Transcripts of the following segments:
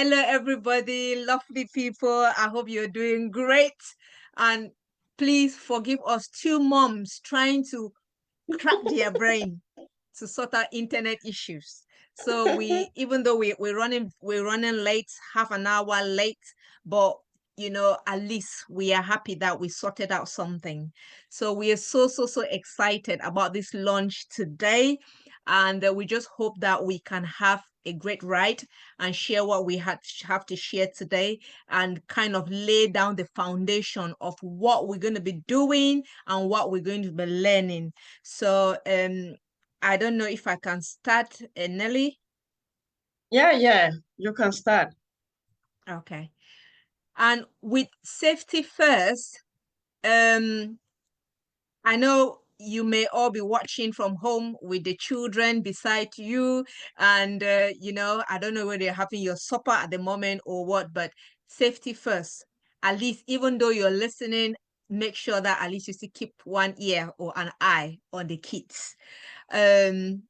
Hello, everybody, lovely people. I hope you're doing great. And please forgive us two moms trying to crack their brain to sort out internet issues. So even though we're running late, half an hour late, but at least we are happy that we sorted out something. So we are so excited about this launch today. And we just hope that we can have a great ride and share what we have to share today and kind of lay down the foundation of what we're going to be doing and what we're going to be learning. So I don't know if I can start, Nelly. Yeah, you can start. Okay. And with safety first, um, I know you may all be watching from home with the children beside you. And, I don't know whether you're having your supper at the moment or what, but safety first. At least, even though you're listening, make sure that at least you still keep one ear or an eye on the kids. Um,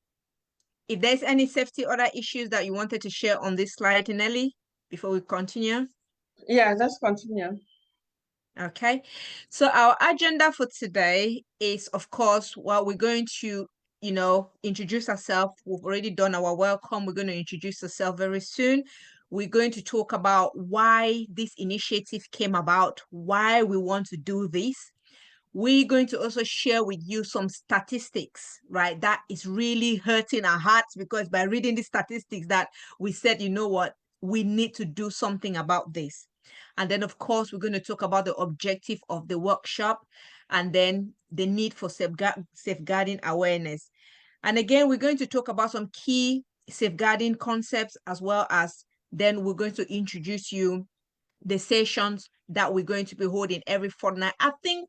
if there's any safety other issues that you wanted to share on this slide, Nelly, before we continue. Yeah, let's continue. Okay, so our agenda for today is, of course, we're going to, introduce ourselves. We've already done our welcome. We're going to introduce ourselves very soon. We're going to talk about why this initiative came about, why we want to do this. We're going to also share with you some statistics, right? That is really hurting our hearts because by reading the statistics that we said, you know what, we need to do something about this. And then, of course, we're going to talk about the objective of the workshop and then the need for safeguarding awareness. And again, we're going to talk about some key safeguarding concepts as well as then we're going to introduce you the sessions that we're going to be holding every fortnight. I think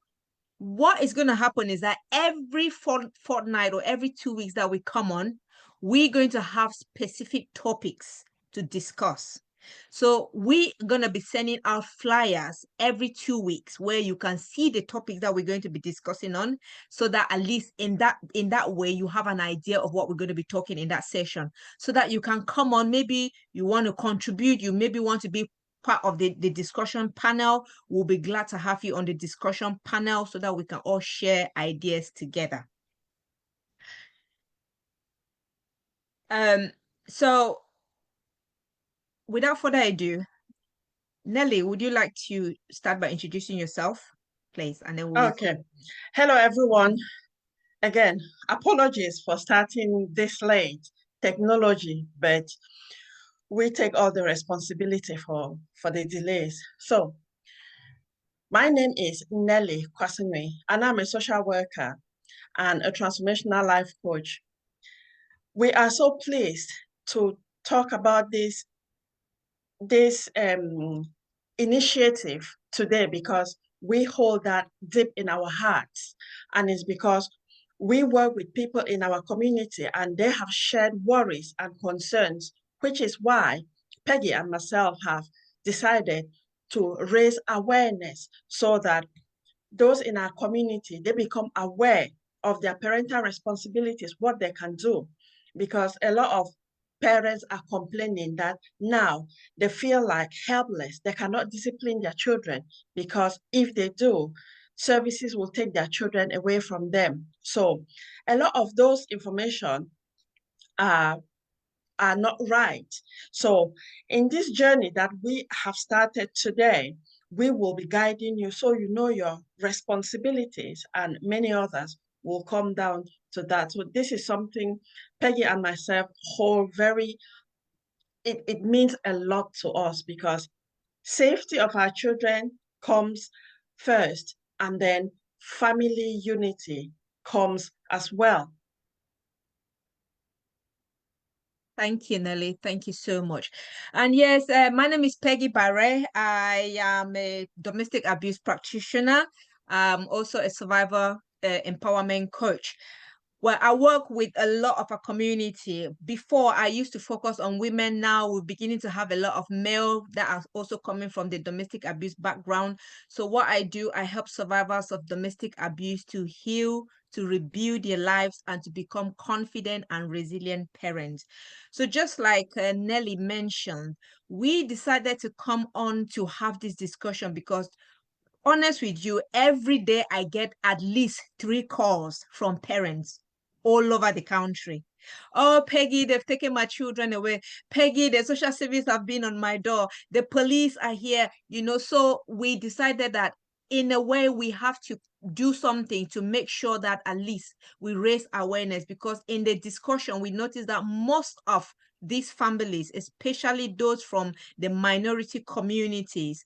what is going to happen is that every fortnight or every 2 weeks that we come on, we're going to have specific topics to discuss. So we're going to be sending out flyers every 2 weeks where you can see the topics that we're going to be discussing on, so that at least in that way you have an idea of what we're going to be talking in that session, so that you can come on. Maybe you want to contribute, you maybe want to be part of the discussion panel. We'll be glad to have you on the discussion panel so that we can all share ideas together. So without further ado, Nelly, would you like to start by introducing yourself, please? And then we'll... Okay. Hello, everyone. Again, apologies for starting this late. Technology, but we take all the responsibility for the delays. So, my name is Nelly Kwasinwe, and I'm a social worker and a transformational life coach. We are so pleased to talk about this initiative today because we hold that deep in our hearts. And it's because we work with people in our community and they have shared worries and concerns, which is why Peggy and myself have decided to raise awareness so that those in our community, they become aware of their parental responsibilities, what they can do. Because a lot of parents are complaining that now they feel like helpless. They cannot discipline their children because if they do, services will take their children away from them. So a lot of those information are not right. So in this journey that we have started today, we will be guiding you so you know your responsibilities and many others will come down to that. So this is something Peggy and myself hold very, it means a lot to us because safety of our children comes first and then family unity comes as well. Thank you, Nelly. Thank you so much. And yes, my name is Peggy Barre. I am a domestic abuse practitioner. I'm also a survivor empowerment coach. Well, I work with a lot of our community. Before, I used to focus on women. Now we're beginning to have a lot of male that are also coming from the domestic abuse background. So what I do, I help survivors of domestic abuse to heal, to rebuild their lives, and to become confident and resilient parents. So just like Nelly mentioned, we decided to come on to have this discussion because honest with you, every day I get at least 3 calls from parents all over the country. Oh, Peggy, they've taken my children away. Peggy, the social service have been on my door. The police are here. So we decided that in a way we have to do something to make sure that at least we raise awareness, because in the discussion we noticed that most of these families, especially those from the minority communities,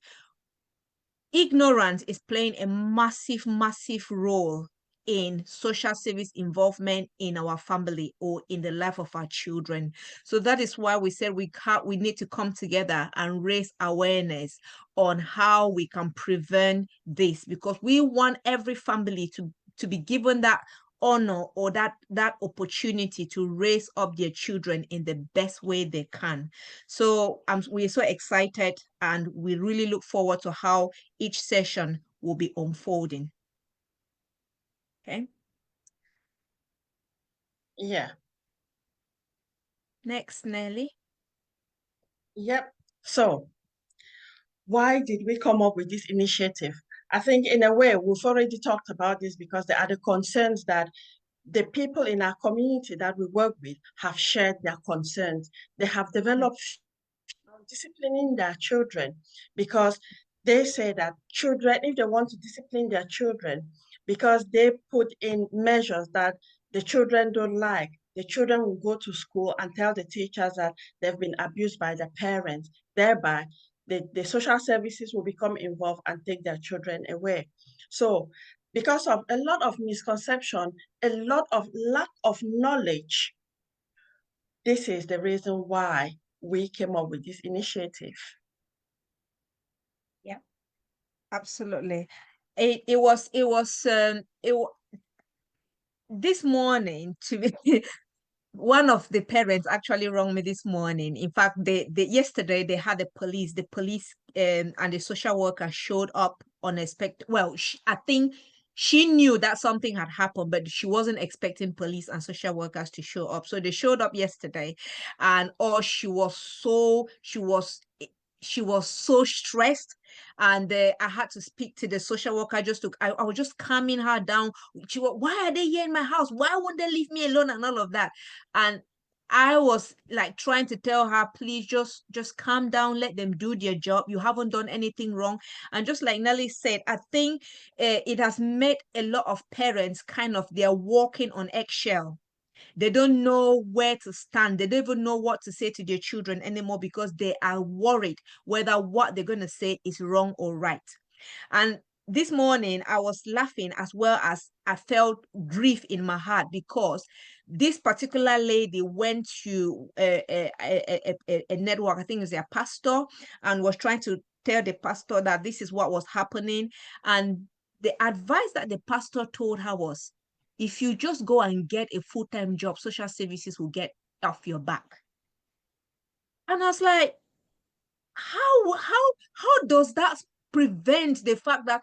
ignorance is playing a massive, massive role in social service involvement in our family or in the life of our children. So that is why we said we need to come together and raise awareness on how we can prevent this, because we want every family to be given that honor or that opportunity to raise up their children in the best way they can. So we're so excited, and we really look forward to how each session will be unfolding. Okay. Yeah. Next, Nelly. Yep. So why did we come up with this initiative? I think in a way we've already talked about this because there are the concerns that the people in our community that we work with have shared their concerns. They have developed disciplining their children because they say that children, if they want to discipline their children, because they put in measures that the children don't like, the children will go to school and tell the teachers that they've been abused by their parents. Thereby, the social services will become involved and take their children away. So, because of a lot of misconception, a lot of lack of knowledge, this is the reason why we came up with this initiative. Yeah, absolutely. It was this morning to me. One of the parents actually rang me this morning. In fact, yesterday they had the police and the social worker showed up unexpected. Well, I think she knew that something had happened, but she wasn't expecting police and social workers to show up. So they showed up yesterday, and oh, she was so stressed, and I had to speak to the social worker. I was just calming her down. She was, why are they here in my house? Why won't they leave me alone and all of that? And I was like trying to tell her, please just calm down, let them do their job. You haven't done anything wrong. And just like Nelly said, I think it has made a lot of parents kind of, they're walking on eggshell. They don't know where to stand. They don't even know what to say to their children anymore, because they are worried whether what they're going to say is wrong or right. And this morning, I was laughing as well as I felt grief in my heart, because this particular lady went to a network, I think it's their pastor, and was trying to tell the pastor that this is what was happening. And the advice that the pastor told her was, if you just go and get a full-time job, social services will get off your back. And I was like, how does that prevent the fact that,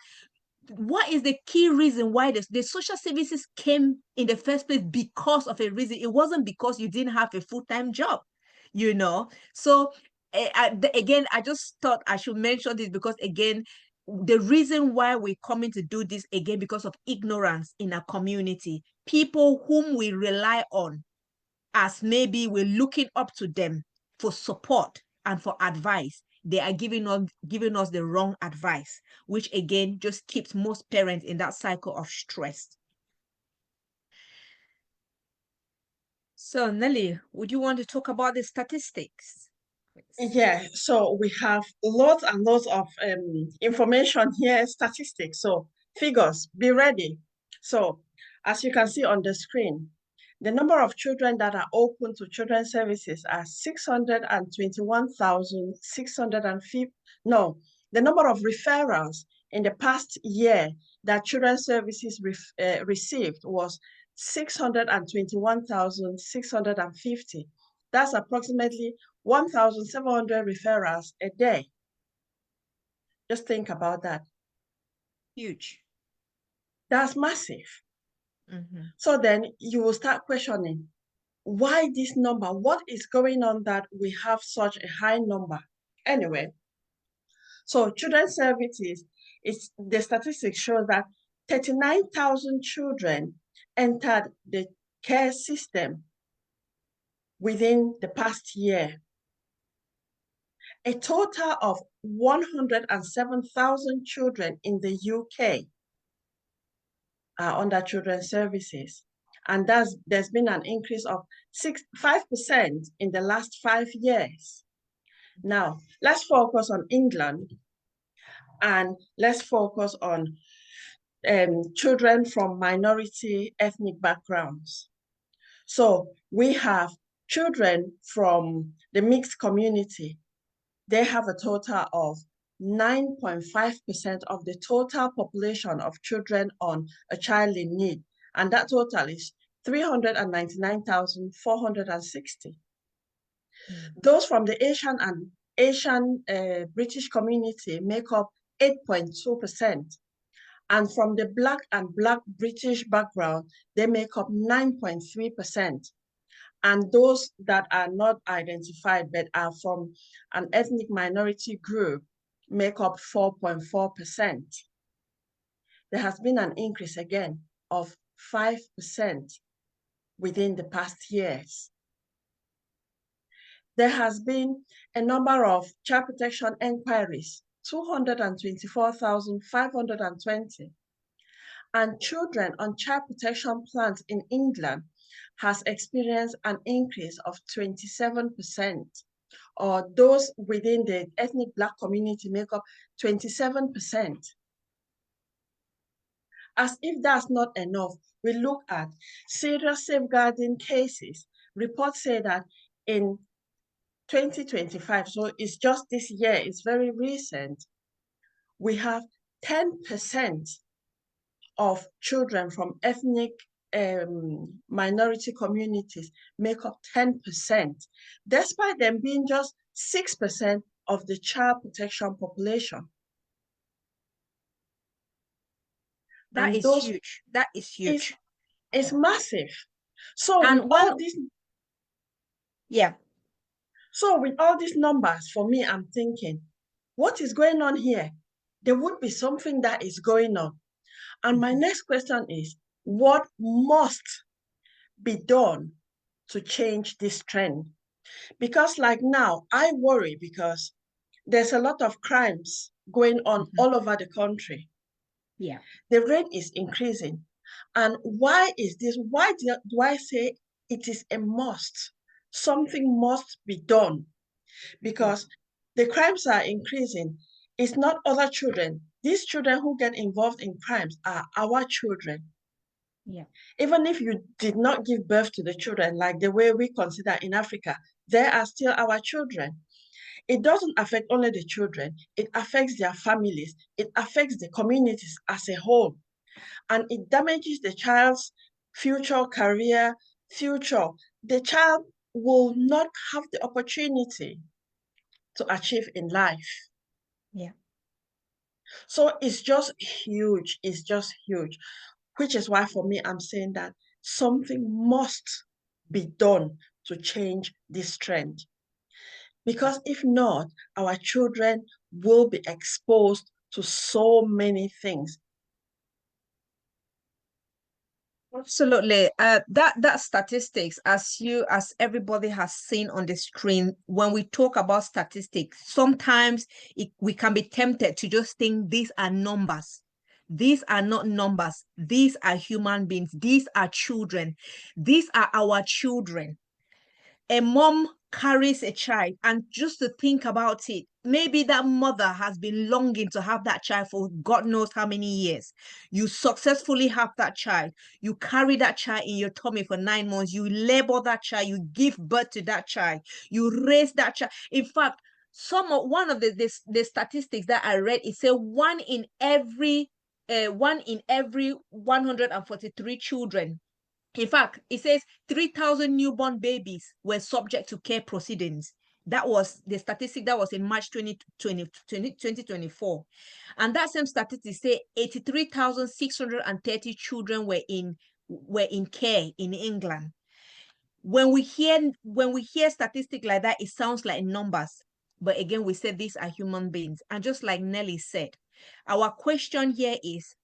what is the key reason why the social services came in the first place? Because of a reason. It wasn't because you didn't have a full-time job. So again, I just thought I should mention this, because again, the reason why we're coming to do this again, because of ignorance in our community, people whom we rely on, as maybe we're looking up to them for support and for advice, they are giving us the wrong advice, which again just keeps most parents in that cycle of stress. So Nelly, would you want to talk about the statistics, please? Yeah, so we have lots and lots of information here, statistics. So figures, be ready. So as you can see on the screen, the number of children that are open to children's services are 621,650. No, the number of referrals in the past year that children's services received was 621,650. That's approximately 1,700 referrals a day. Just think about that. Huge. That's massive. Mm-hmm. So then you will start questioning, why this number? What is going on that we have such a high number? Anyway, so children's services, the statistics show that 39,000 children entered the care system within the past year. A total of 107,000 children in the UK are under children's services. And there's been an increase of 5% in the last 5 years. Now, let's focus on England, and let's focus on children from minority ethnic backgrounds. So we have children from the mixed community. They have a total of 9.5% of the total population of children on a child in need. And that total is 399,460. Those from the Asian British community make up 8.2%. And from the Black and Black British background, they make up 9.3%. And those that are not identified but are from an ethnic minority group make up 4.4%. There has been an increase again of 5% within the past years. There has been a number of child protection enquiries, 224,520. And children on child protection plans in England has experienced an increase of 27%, or those within the ethnic Black community make up 27%. As if that's not enough, we look at serious safeguarding cases. Reports say that in 2025, so it's just this year, it's very recent, we have 10% of children from ethnic minority communities make up 10%, despite them being just 6% of the child protection population. That And is those huge. That is huge. is massive. So with And all these, yeah. so with all these numbers, for me, I'm thinking, what is going on here? There would be something that is going on. And my next question is, what must be done to change this trend? Because like now, I worry because there's a lot of crimes going on all over the country. Yeah. The rate is increasing. And why is this? Why do I say it is a must? Something must be done because the crimes are increasing. It's not other children. These children who get involved in crimes are our children. Yeah. Even if you did not give birth to the children like the way we consider in Africa, they are still our children. It doesn't affect only the children, it affects their families, it affects the communities as a whole, and it damages the child's future career, future. The child will not have the opportunity to achieve in life. Yeah. So it's just huge. It's just huge, which is why for me, I'm saying that something must be done to change this trend. Because if not, our children will be exposed to so many things. Absolutely. That statistics, as everybody has seen on the screen, when we talk about statistics, sometimes we can be tempted to just think these are numbers. These are not numbers. These are human beings. These are children. These are our children. A mom carries a child, and just to think about it, maybe that mother has been longing to have that child for God knows how many years. You successfully have that child, you carry that child in your tummy for 9 months, you labor that child, you give birth to that child, you raise that child. In fact, one of the statistics that I read, it said one in every 143 children In fact, it says 3,000 newborn babies were subject to care proceedings. That was the statistic that was in March 2024. And that same statistic say 83,630 children were in care in England. When we hear statistics like that, it sounds like numbers. But again, we said these are human beings. And just like Nelly said, our question here is,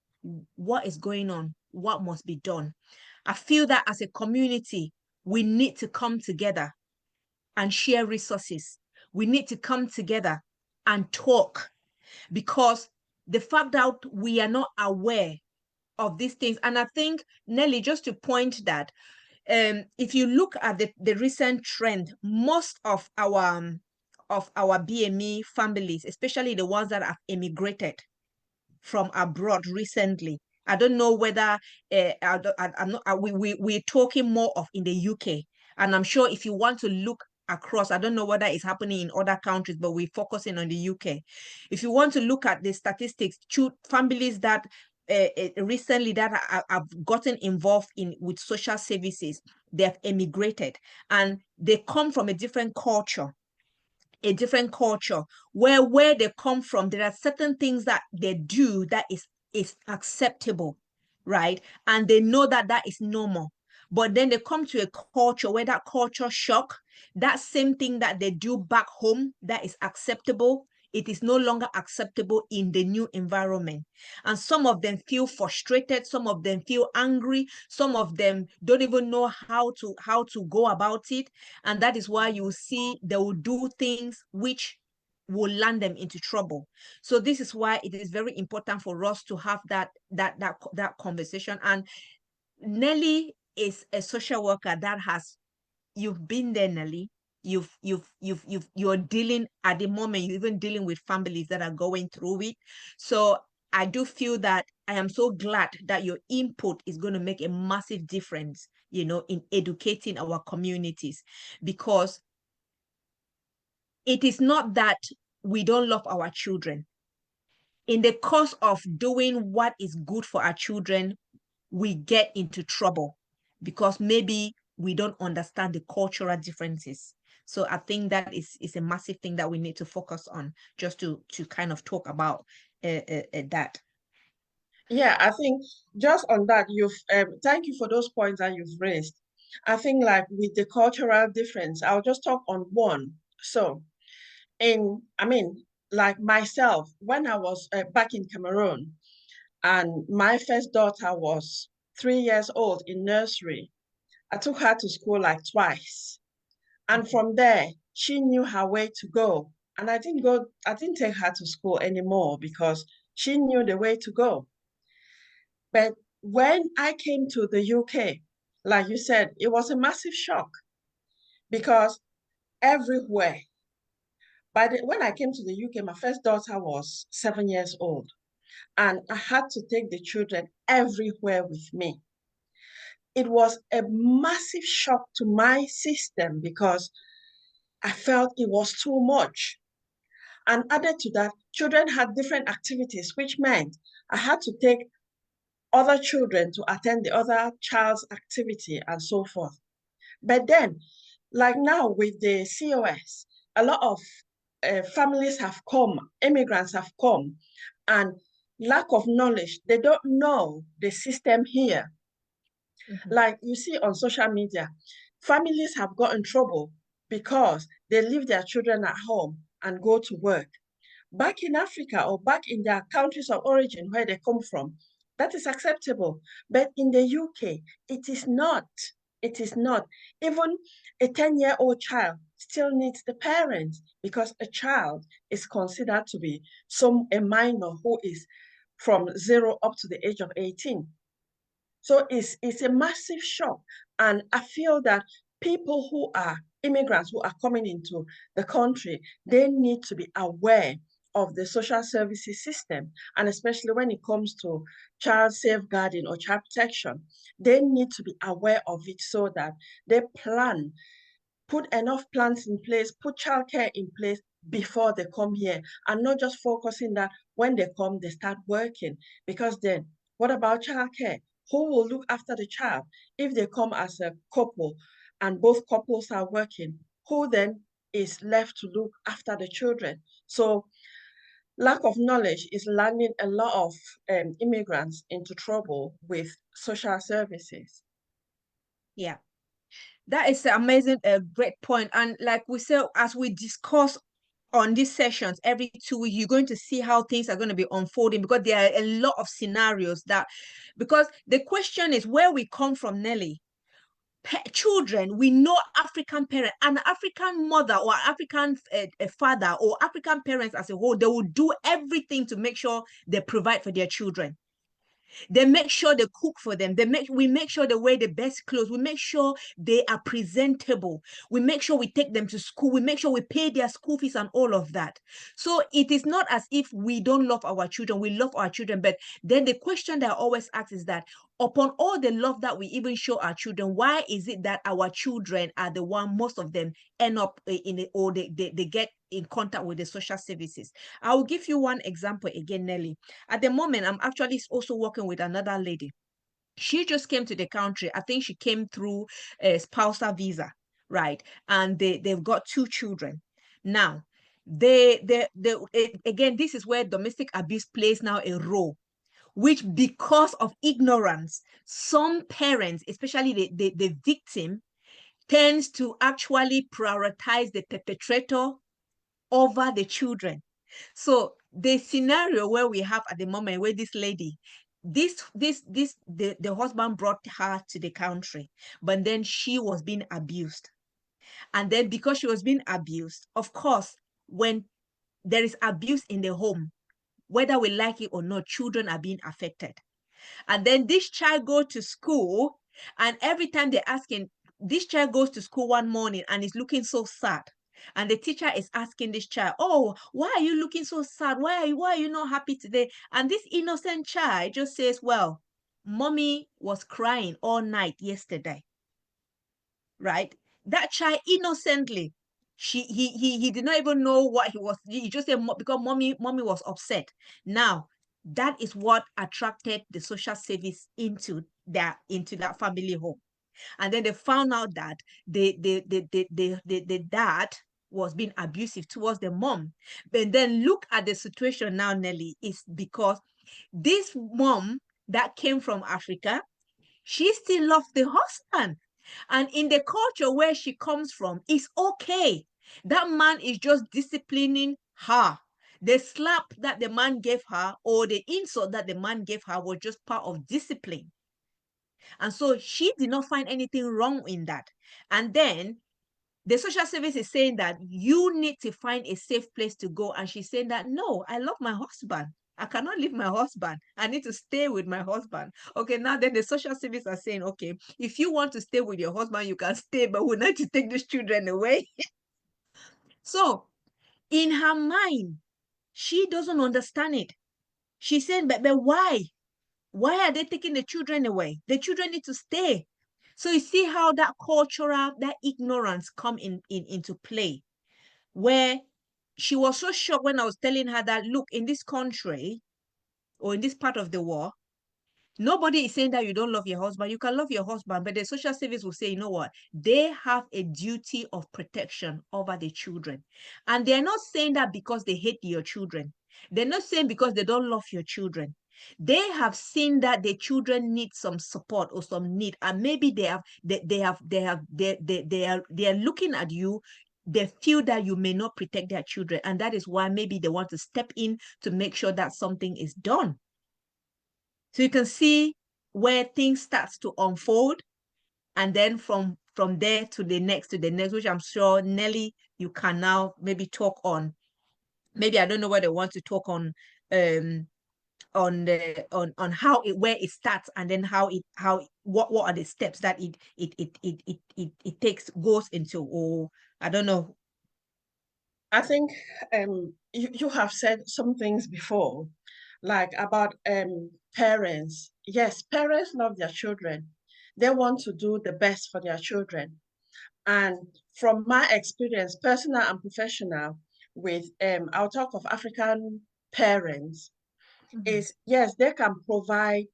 what is going on? What must be done? I feel that as a community, we need to come together and share resources. We need to come together and talk, because the fact that we are not aware of these things, and I think, Nelly, just to point that, if you look at the recent trend, most of our BME families, especially the ones that have immigrated from abroad recently. I don't know whether I'm not. We're talking more of in the UK, and I'm sure if you want to look across, I don't know whether it's happening in other countries, but we're focusing on the UK. If you want to look at the statistics, families that recently that have gotten involved in with social services, they have emigrated, and they come from a different culture where they come from. There are certain things that they do that is acceptable, right? And they know that that is normal. But then they come to a culture where that culture shock, that same thing that they do back home that is acceptable, it is no longer acceptable in the new environment. And some of them feel frustrated, some of them feel angry, some of them don't even know how to go about it. And that is why you see they will do things which will land them into trouble. So this is why it is very important for us to have that conversation. And Nelly is a social worker that has, you've been there, Nelly. You're dealing at the moment, you're even dealing with families that are going through it. So I do feel that I am so glad that your input is going to make a massive difference, in educating our communities, because it is not that we don't love our children. In the course of doing what is good for our children, we get into trouble because maybe we don't understand the cultural differences. So I think that is a massive thing that we need to focus on, just to kind of talk about that. Yeah, I think just on that, you've thank you for those points that you've raised. I think like with the cultural difference, I'll just talk on one. So I mean, like myself, when I was back in Cameroon, and my first daughter was 3 years old in nursery, I took her to school like twice. And Mhm. from there, she knew her way to go. And I didn't take her to school anymore because she knew the way to go. But when I came to the UK, like you said, it was a massive shock because everywhere. When I came to the UK, my first daughter was 7 years old, and I had to take the children everywhere with me. It was a massive shock to my system because I felt it was too much. And added to that, children had different activities, which meant I had to take other children to attend the other child's activity and so forth. But then, like now with the COS, a lot of families have come, immigrants have come, and lack of knowledge, they don't know the system here. Mhm. Like you see on social media, families have got in trouble because they leave their children at home and go to work. Back in Africa or back in their countries of origin where they come from, that is acceptable. But in the UK, it is not. It is not. Even a 10-year-old child still needs the parents because a child is considered to be a minor who is from 0 up to the age of 18. So it's a massive shock. And I feel that people who are immigrants who are coming into the country, they need to be aware of the social services system. And especially when it comes to child safeguarding or child protection, they need to be aware of it so that they put enough plans in place, put childcare in place before they come here, and not just focusing that when they come, they start working. Because then, what about childcare? who will look after the child? If they come as a couple and both couples are working, who then is left to look after the children? So lack of knowledge is landing a lot of immigrants into trouble with social services. Yeah. That is an amazing, great point. And like we said, as we discuss on these sessions every 2 weeks, you're going to see how things are going to be unfolding, because there are a lot of scenarios that, because the question is where we come from, Nelly. Children, we know African parent, an African mother or African father or African parents as a whole, they will do everything to make sure they provide for their children. They make sure they cook for them. We make sure they wear the best clothes. We make sure they are presentable. We make sure we take them to school. We make sure we pay their school fees and all of that. So it is not as if we don't love our children. We love our children. But then the question that I always ask is that upon all the love that we even show our children, why is it that our children are the one, most of them end up in it, or they get in contact with the social services? I will give you one example again, Nelly. At the moment, I'm actually also working with another lady. She just came to the country. I think she came through a spousal visa, right? And they've got 2 children. Now, again, this is where domestic abuse plays now a role, which because of ignorance, some parents, especially the victim, tends to actually prioritize the perpetrator over the children. So the scenario where we have at the moment, where this lady, the husband brought her to the country, but then she was being abused. And then because she was being abused, of course, when there is abuse in the home, whether we like it or not, children are being affected. And then this child go to school, and every time they're asking, this child goes to school one morning and is looking so sad. And the teacher is asking this child, "Oh, why are you looking so sad? Why are you not happy today?" And this innocent child just says, "Well, mommy was crying all night yesterday." Right? That child innocently, he did not even know what he was. He just said because mommy was upset. Now that is what attracted the social service into that family home. And then they found out that the dad was being abusive towards the mom. But then look at the situation now, Nelly, is because this mom that came from Africa, she still loved the husband. And in the culture where she comes from, it's okay. That man is just disciplining her. The slap that the man gave her or the insult that the man gave her was just part of discipline. And so she did not find anything wrong in that. And then the social service is saying that you need to find a safe place to go. And she's saying that, no, I love my husband. I cannot leave my husband. I need to stay with my husband. Okay, now then the social service are saying, okay, if you want to stay with your husband, you can stay, but we need to take these children away. So in her mind, she doesn't understand it. She's saying, but why? Why are they taking the children away? The children need to stay. So you see how that cultural, that ignorance come into play, where she was so shocked when I was telling her that, look, in this country or in this part of the world, nobody is saying that you don't love your husband. You can love your husband, but the social service will say, you know what? They have a duty of protection over the children. And they're not saying that because they hate your children. They're not saying because they don't love your children. They have seen that the children need some support or some need, and maybe they are looking at you. They feel that you may not protect their children, and that is why maybe they want to step in to make sure that something is done. So you can see where things starts to unfold, and then from there to the next, which I'm sure Nelly, you can now maybe talk on. Maybe I don't know whether they want to talk um on how it, where it starts, and then what are the steps that it takes, goes into, or I don't know. I think you have said some things before, like about parents. Yes, parents love their children. They want to do the best for their children. And from my experience, personal and professional, with I'll talk of African parents, Mhm. is yes, they can provide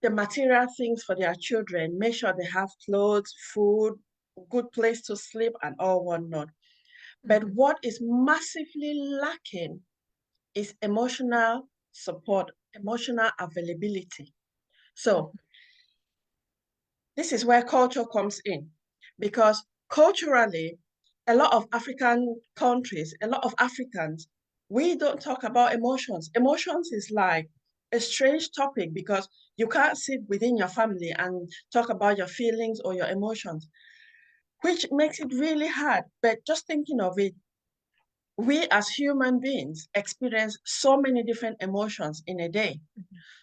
the material things for their children, make sure they have clothes, food, good place to sleep, and all whatnot. But Mhm. what is massively lacking is emotional support, emotional availability. So this is where culture comes in, because culturally, a lot of African countries, a lot of Africans, we don't talk about emotions. Emotions is like a strange topic because you can't sit within your family and talk about your feelings or your emotions, which makes it really hard. But just thinking of it, we as human beings experience so many different emotions in a day.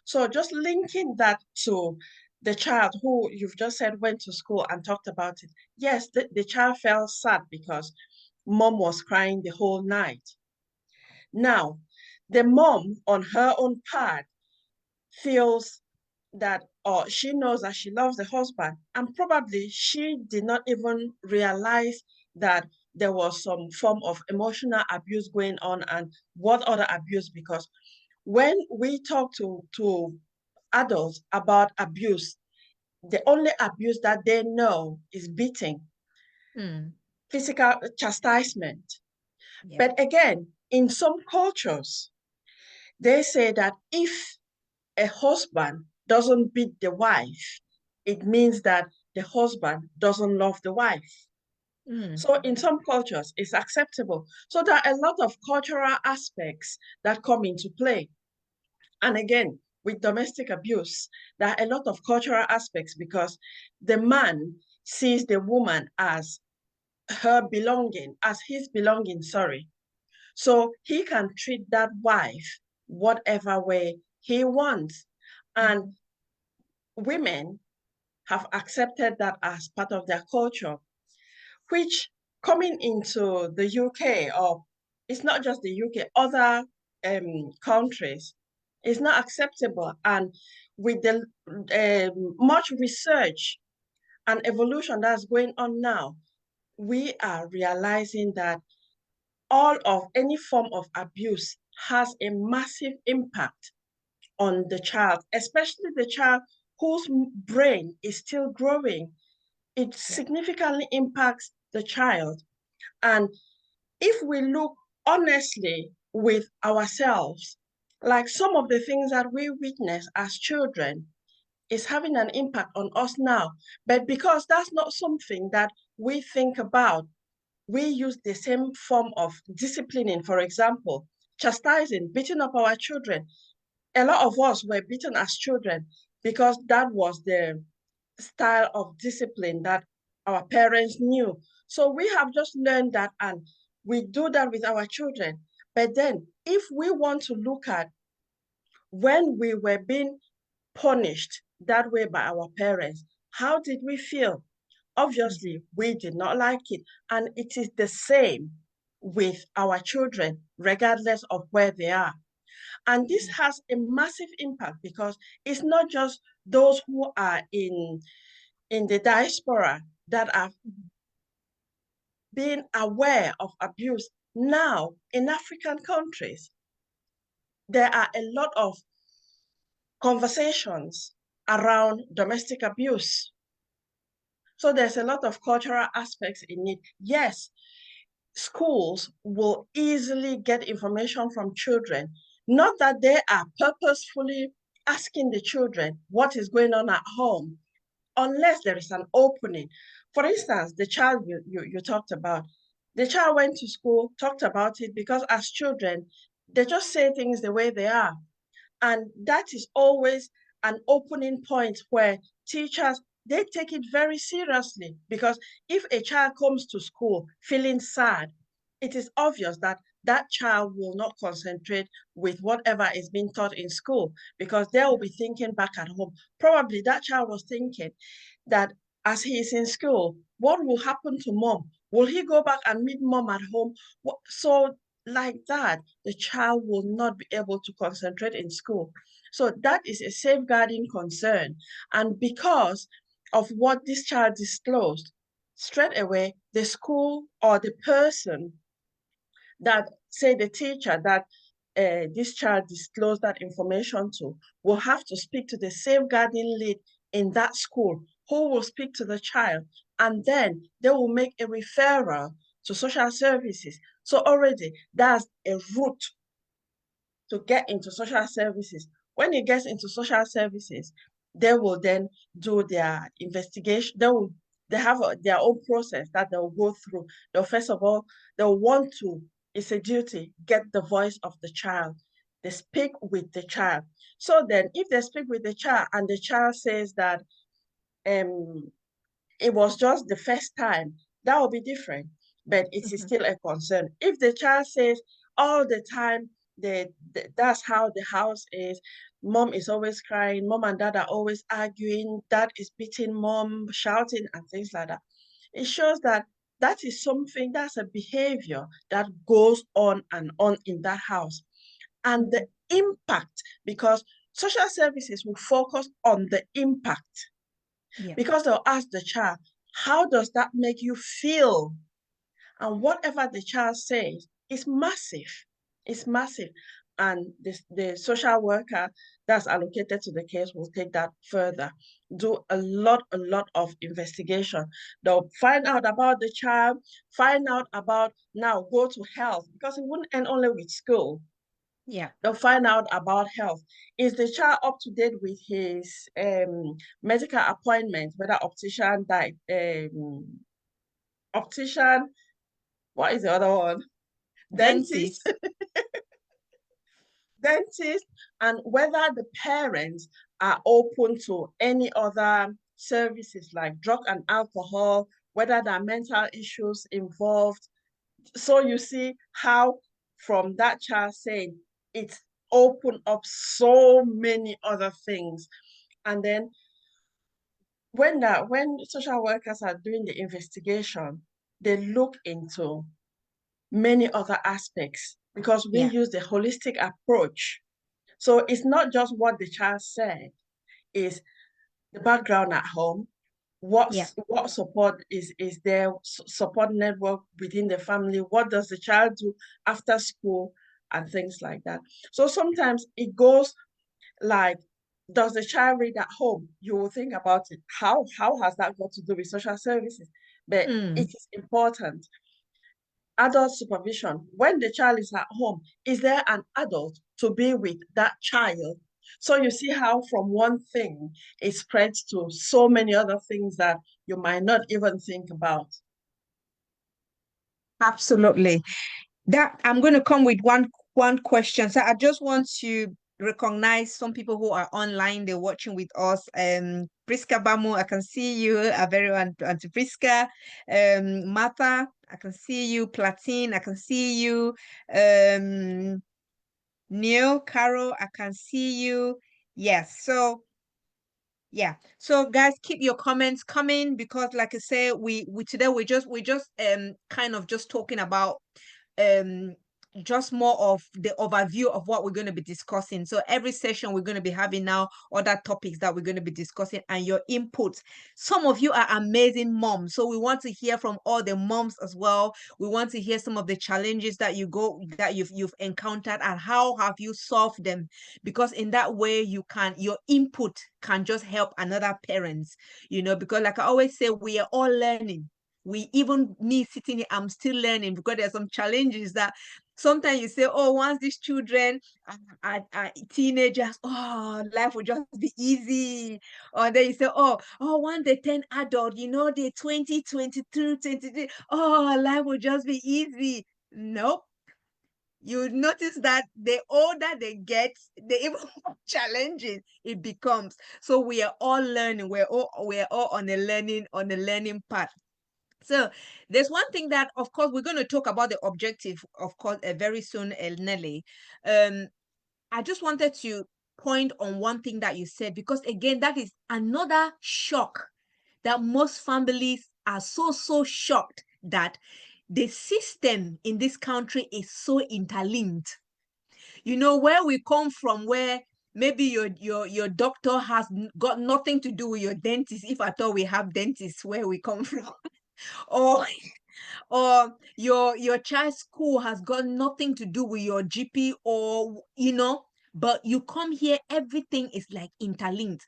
So just linking that to the child who you've just said went to school and talked about it. Yes, the child felt sad because mom was crying the whole night. Now, the mom on her own part feels that, or she knows that she loves the husband, and probably she did not even realize that there was some form of emotional abuse going on, and what other abuse, because when we talk to adults about abuse, the only abuse that they know is beating, Mm. physical chastisement. Yeah. But again, in some cultures, they say that if a husband doesn't beat the wife, it means that the husband doesn't love the wife. Mm. So in some cultures, it's acceptable. So there are a lot of cultural aspects that come into play. And again, with domestic abuse, there are a lot of cultural aspects because the man sees the woman as her belonging, as his belonging, sorry. So he can treat that wife whatever way he wants. And Mhm. women have accepted that as part of their culture, which coming into the UK, or it's not just the UK, other countries, is not acceptable. And with the much research and evolution that's going on now, we are realizing that all of any form of abuse has a massive impact on the child, especially the child whose brain is still growing. It Yeah. significantly impacts the child. And if we look honestly with ourselves, like some of the things that we witness as children is having an impact on us now. But because that's not something that we think about, we use the same form of disciplining, for example, chastising, beating up our children. A lot of us were beaten as children because that was the style of discipline that our parents knew. So we have just learned that, and we do that with our children. But then, if we want to look at when we were being punished that way by our parents, how did we feel? Mm. Obviously, we did not like it. And it is the same with our children, regardless of where they are. And this has a massive impact because it's not just those who are in the diaspora that are being aware of abuse. Now, in African countries, there are a lot of conversations around domestic abuse. So there's a lot of cultural aspects in it. Yes, schools will easily get information from children, not that they are purposefully asking the children what is going on at home, unless there is an opening. For instance, the child you talked about, the child went to school, talked about it because as children, they just say things the way they are. And that is always an opening point where teachers, they take it very seriously because if a child comes to school feeling sad, it is obvious that that child will not concentrate with whatever is being taught in school because they will be thinking back at home. Probably that child was thinking that as he is in school, what will happen to mom? Will he go back and meet mom at home? So like that, the child will not be able to concentrate in school. So that is a safeguarding concern. And because of what this child disclosed, straight away, the school or the person that, say the teacher that this child disclose that information to will have to speak to the safeguarding lead in that school, who will speak to the child, and then they will make a referral to social services. So already that's a route to get into social services. When it gets into social services, they will then do their investigation. They have their own process that they'll go through. They'll first of all, they'll want to, it's a duty, get the voice of the child. They speak with the child. So then if they speak with the child and the child says that um it was just the first time, that will be different, but it is Mhm. still a concern. If the child says all the time, that's how the house is, mom is always crying, mom and dad are always arguing, dad is beating mom, shouting, and things like that, it shows that that is something, that's a behavior that goes on and on in that house. And the Mhm. impact, because social services will focus on the impact, Yeah. because they'll ask the child, how does that make you feel? And whatever the child says is massive. It's massive. And the social worker that's allocated to the case will take that further, do a lot of investigation. They'll find out about the child, find out about, now go to health, because it wouldn't end only with school. Yeah. They'll find out about health. Is the child up to date with his medical appointments, whether optician, what is the other one? Dentist, Dentist. dentist, and whether the parents are open to any other services like drug and alcohol, whether there are mental issues involved. So you see how from that child saying it's opened up so many other things. And then when social workers are doing the investigation, they look into many other aspects because we Yeah. use the holistic approach. So it's not just what the child said, is the background at home, Yeah. what support is there, support network within the family, what does the child do after school, and things like that. So sometimes it goes like, does the child read at home? You will think about it. How has that got to do with social services? But it Mm. is important. Adult supervision. When the child is at home, is there an adult to be with that child? So you see how from one thing it spreads to so many other things that you might not even think about. Absolutely. That I'm going to come with one question. So I just want to recognize some people who are online. They're watching with us. Priska Bamu, I can see you. A very Auntie Priska. Martha, I can see you. Platine, I can see you. Um, Neil, Carol, I can see you. Yes. So yeah. So guys, keep your comments coming because like I say, we today we just kind of just talking about um just more of the overview of what we're going to be discussing. So every session we're going to be having now other topics that we're going to be discussing and your input. Some of you are amazing moms, so we want to hear from all the moms as well. We want to hear some of the challenges that you've encountered and how have you solved them, because in that way your input can just help another parents, because like I always say, we are all learning. Even me sitting here, I'm still learning because there's some challenges that sometimes you say, oh, once these children are teenagers, oh, life will just be easy. Or then you say, oh, once they turn adult, they're 20, 22, 23, oh, life will just be easy. Nope. You notice that the older they get, the even more challenging it becomes. So we are all learning. We're all on a learning path. So there's one thing that, of course, we're going to talk about the objective, of course, very soon, Nelly. I just wanted to point on one thing that you said, because again, that is another shock that most families are so shocked that the system in this country is so interlinked. Where we come from, where maybe your doctor has got nothing to do with your dentist, if at all we have dentists where we come from. or or your child's school has got nothing to do with your GP, or but you come here, everything is like interlinked.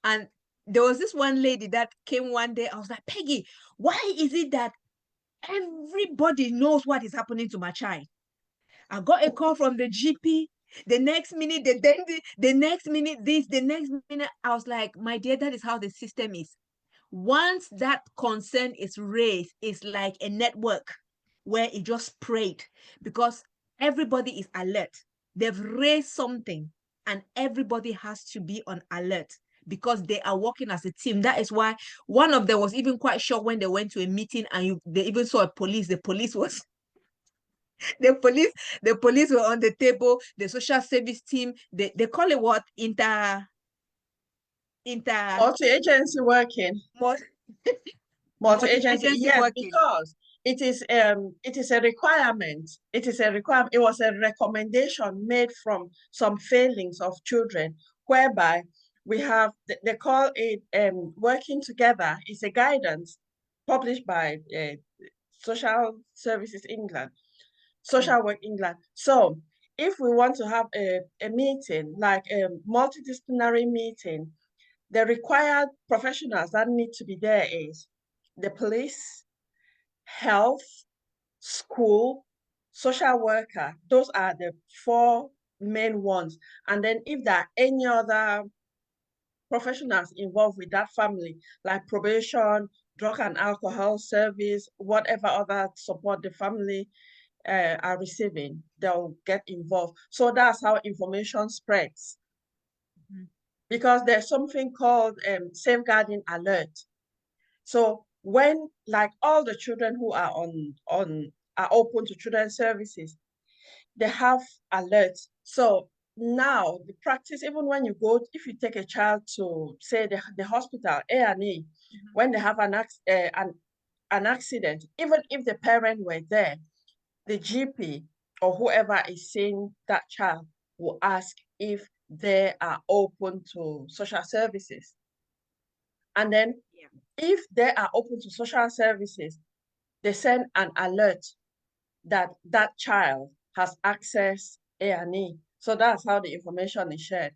And there was this one lady that came one day. I was like, Peggy, why is it that everybody knows what is happening to my child? I got a call from the GP. The next minute, the dentist, the next minute, this, the next minute. I was like, my dear, that is how the system is. Once that concern is raised, it's like a network where it just spread, because everybody is alert. They've raised something, and everybody has to be on alert because they are working as a team. That is why one of them was even quite shocked when they went to a meeting and they even saw a police. The police was the police, the police were on the table, the social service team, they call it what? Inter Multi-agency working. Multi-agency, multi-agency yes, working. because it is a requirement. It is a requirement. It was a recommendation made from some failings of children, whereby we have they call it working together. It's a guidance published by Social Services England, Social Work England. So if we want to have a meeting, like a multidisciplinary meeting, the required professionals that need to be there is the police, health, school, social worker. Those are the four main ones. And then if there are any other professionals involved with that family, like probation, drug and alcohol service, whatever other support the family are receiving, they'll get involved. So that's how information spreads. Mm-hmm. Because there's something called safeguarding alert. So when, like, all the children who are are open to children's services, they have alerts. So now the practice, even when you go, if you take a child to say the hospital, A&E, when they have an accident, even if the parent were there, the GP or whoever is seeing that child will ask if they are open to social services. And then if they are open to social services, they send an alert that that child has access A&E. So that's how the information is shared.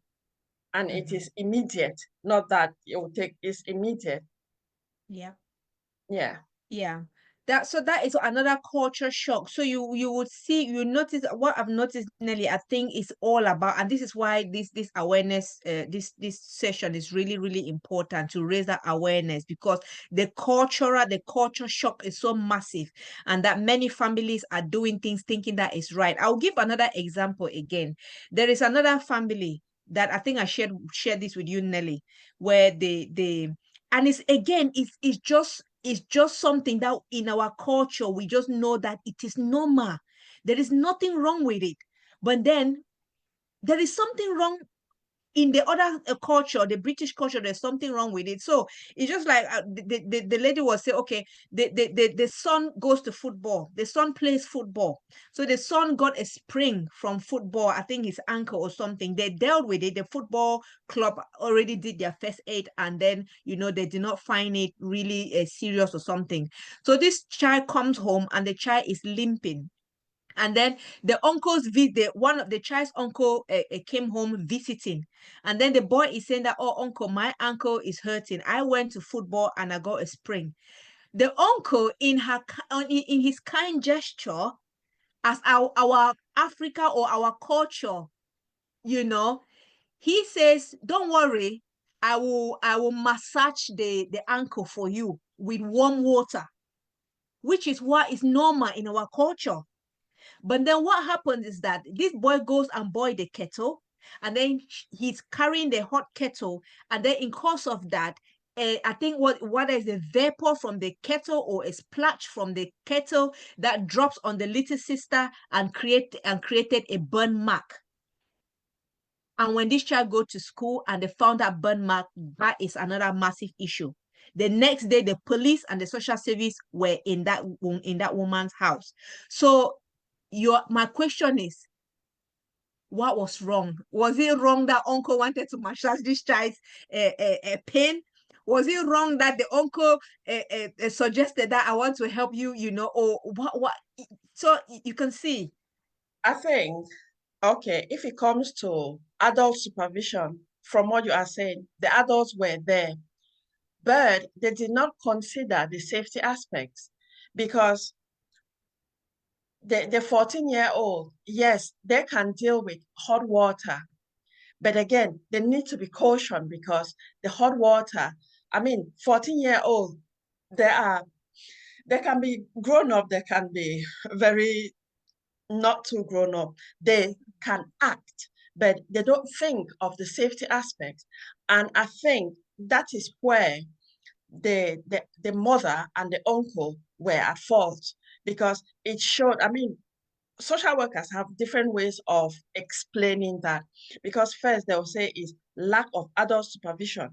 And it is immediate, not that it will take, it's immediate. Yeah. Yeah. Yeah. That is another culture shock. So you would see, you notice what I've noticed, Nelly, I think is all about, and this is why this awareness, this session is really, really important to raise that awareness, because the culture shock is so massive, and that many families are doing things thinking that is right. I'll give another example again. There is another family that I think I shared this with you, Nelly, where they and it's again, it's just something that in our culture we just know that it is normal. There is nothing wrong with it. But then there is something wrong in the other culture, the British culture. There's something wrong with it. So it's just like the lady was saying, okay, the son goes to football, the son plays football, so the son got a sprain from football, I think his ankle or something. They dealt with it, the football club already did their first aid, and then they did not find it really serious or something. So this child comes home and the child is limping. And then the uncle's one of the child's uncle came home visiting, and then the boy is saying that, oh uncle, my ankle is hurting, I went to football and I got a sprain. The uncle, in his kind gesture, as our Africa or our culture, he says, don't worry, I will massage the ankle for you with warm water, which is what is normal in our culture. But then what happens is that this boy goes and boils the kettle, and then he's carrying the hot kettle, and then in course of that, I think what is the vapor from the kettle or a splash from the kettle that drops on the little sister and created a burn mark. And when this child go to school and they found that burn mark, that is another massive issue. The next day, the police and the social service were in that woman's house. So my question is, what was wrong? Was it wrong that uncle wanted to massage this child's pain? Was it wrong that the uncle suggested that I want to help you, or what? So you can see. I think, okay, if it comes to adult supervision, from what you are saying, the adults were there, but they did not consider the safety aspects because the 14-year-old, yes, they can deal with hot water, but again, they need to be cautioned because the hot water, I mean, 14-year-old, they are they can be grown up, they can be very not too grown up. They can act, but they don't think of the safety aspect. And I think that is where the mother and the uncle were at fault because it showed, I mean, social workers have different ways of explaining that because first they will say is lack of adult supervision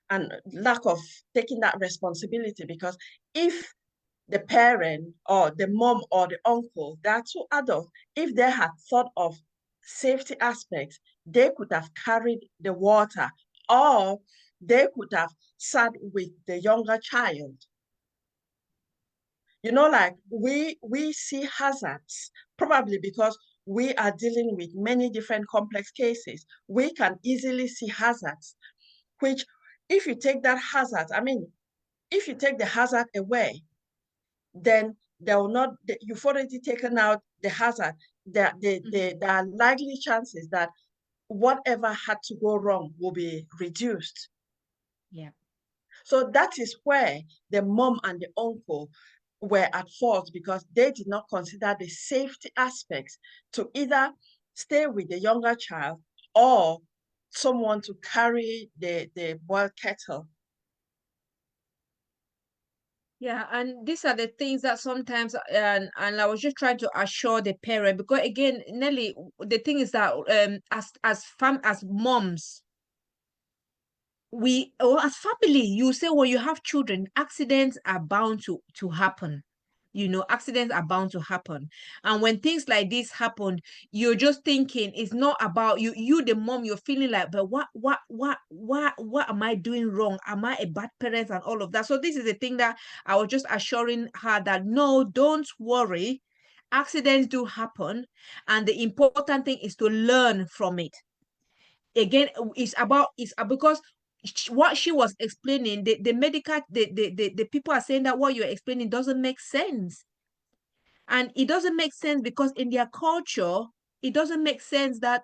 and lack of taking that responsibility because if the parent or the mom or the uncle, they are two adults, if they had thought of safety aspects, they could have carried the water or they could have sat with the younger child. Like we see hazards, probably because we are dealing with many different complex cases. We can easily see hazards, which if you take that hazard, I mean, if you take the hazard away, then there will not, you've already taken out the hazard. There are likely chances that whatever had to go wrong will be reduced. Yeah. So that is where the mom and the uncle were at fault because they did not consider the safety aspects to either stay with the younger child or someone to carry the boiled kettle. Yeah, and these are the things that sometimes, and I was just trying to assure the parent, because again, Nelly, the thing is that as moms, or as family, you say when you have children, accidents are bound to happen. Accidents are bound to happen. And when things like this happen, you're just thinking it's not about you, the mom, you're feeling like, but what am I doing wrong? Am I a bad parent and all of that? So this is the thing that I was just assuring her that no, don't worry. Accidents do happen, and the important thing is to learn from it. Again, it's because what she was explaining, the medical, the people are saying that what you're explaining doesn't make sense. And it doesn't make sense because in their culture, it doesn't make sense that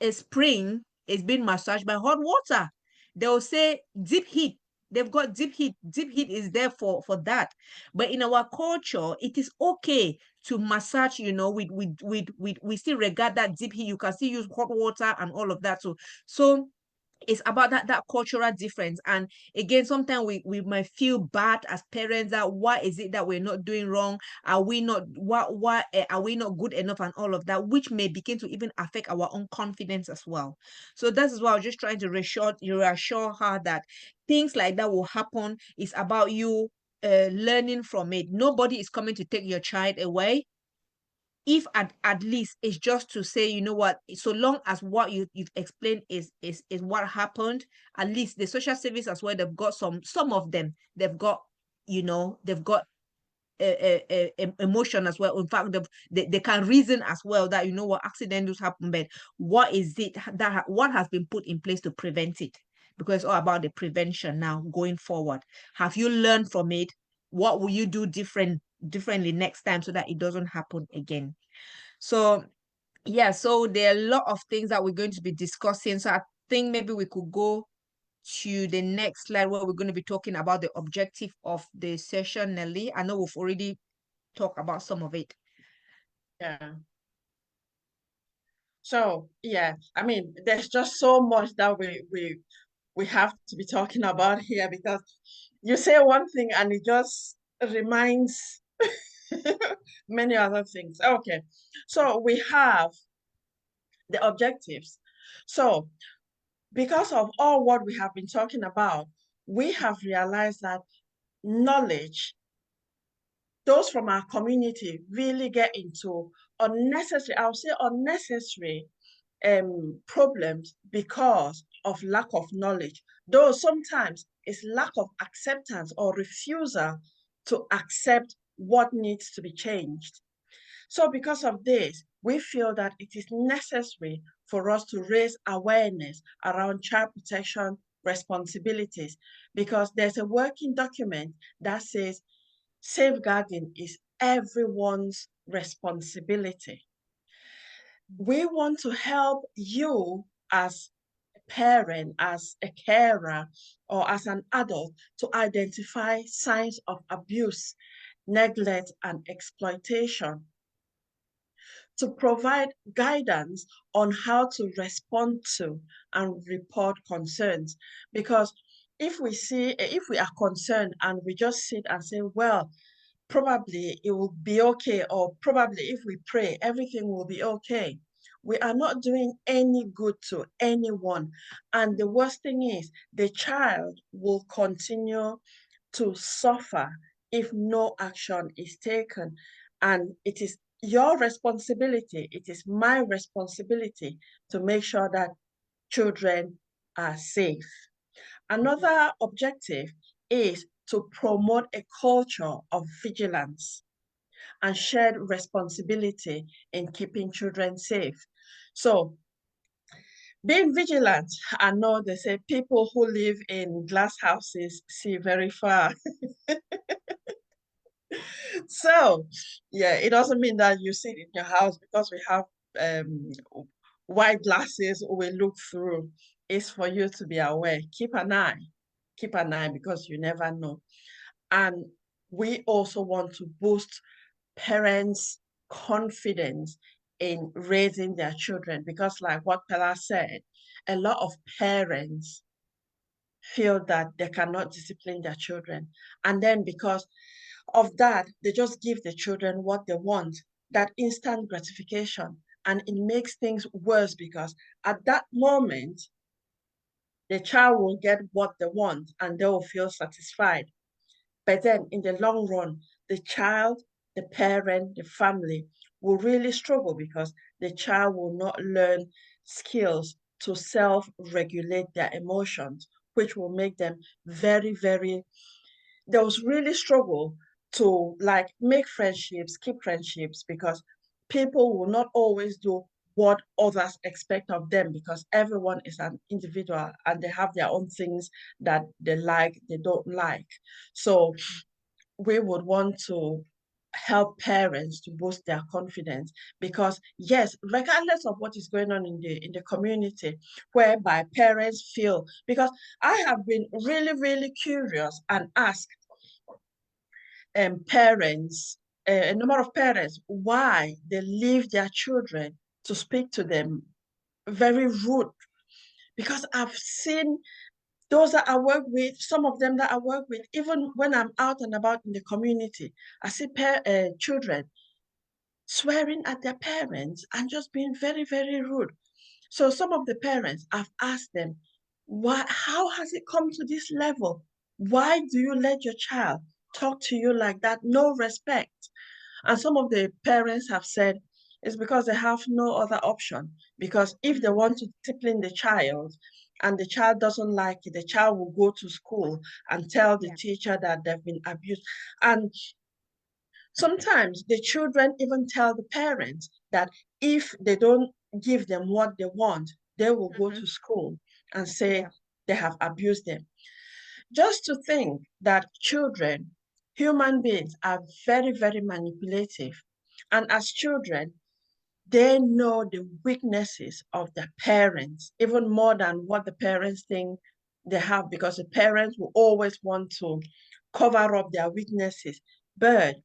a spring is being massaged by hot water. They'll say deep heat. They've got deep heat. Deep heat is there for that. But in our culture, it is okay to massage, we still regard that deep heat. You can still use hot water and all of that. So it's about that cultural difference. And again, sometimes we might feel bad as parents that what is it that we're not doing wrong? Are we not what are we not good enough and all of that, which may begin to even affect our own confidence as well. So that is why I was just trying to reassure her that things like that will happen. It's about you learning from it. Nobody is coming to take your child away. If at least it's just to say, you know what, so long as what you've explained is what happened, at least the social service as well, they've got some of them, they've got emotion as well. In fact, they can reason as well that, what, accidents happen, but what is it that what has been put in place to prevent it? Because it's all about the prevention now going forward. Have you learned from it? What will you do differently next time so that it doesn't happen again? So yeah, so there are a lot of things that we're going to be discussing. So I think maybe we could go to the next slide where we're going to be talking about the objective of the session, Nelly. I know we've already talked about some of it. Yeah. So yeah, I mean, there's just so much that we have to be talking about here because you say one thing and it just reminds many other things. Okay, so we have the objectives. So because of all what we have been talking about, we have realized that knowledge, those from our community really get into unnecessary, I'll say unnecessary problems because of lack of knowledge, though sometimes it's lack of acceptance or refusal to accept what needs to be changed. So, because of this, we feel that it is necessary for us to raise awareness around child protection responsibilities because there's a working document that says safeguarding is everyone's responsibility. We want to help you as a parent, as a carer, or as an adult to identify signs of abuse, neglect, and exploitation, to provide guidance on how to respond to and report concerns. Because if we are concerned and we just sit and say, well, probably it will be okay, or probably if we pray, everything will be okay. We are not doing any good to anyone. And the worst thing is, the child will continue to suffer if no action is taken. And it is your responsibility, it is my responsibility to make sure that children are safe. Another objective is to promote a culture of vigilance and shared responsibility in keeping children safe. So, being vigilant, I know they say people who live in glass houses see very far. So, yeah, it doesn't mean that you sit in your house because we have um, white glasses we look through. It's for you to be aware. Keep an eye because you never know. And we also want to boost parents' confidence in raising their children because, like what Pella said, a lot of parents feel that they cannot discipline their children. And then because of that, they just give the children what they want, that instant gratification. And it makes things worse because at that moment, the child will get what they want and they will feel satisfied. But then in the long run, the child, the parent, the family will really struggle because the child will not learn skills to self-regulate their emotions, which will make them very, very, they'll really struggle to like make friendships, keep friendships, because people will not always do what others expect of them because everyone is an individual and they have their own things that they like, they don't like. So we would want to help parents to boost their confidence because yes, regardless of what is going on in the community, whereby parents feel, because I have been really really curious and asked parents, a number of parents, why they leave their children to speak to them very rude, because I've seen those that I work with, some of them that I work with, even when I'm out and about in the community, I see children swearing at their parents and just being very, very rude. So some of the parents, I've asked them, why, how has it come to this level? Why do you let your child talk to you like that? No respect. And some of the parents have said it's because they have no other option. Because if they want to discipline the child and the child doesn't like it, the child will go to school and tell the Yeah. teacher that they've been abused. And sometimes the children even tell the parents that if they don't give them what they want, they will go Mm-hmm. to school and say Yeah. they have abused them. Just to think that children, human beings, are very, very manipulative. And as children, they know the weaknesses of their parents, even more than what the parents think they have, because the parents will always want to cover up their weaknesses. But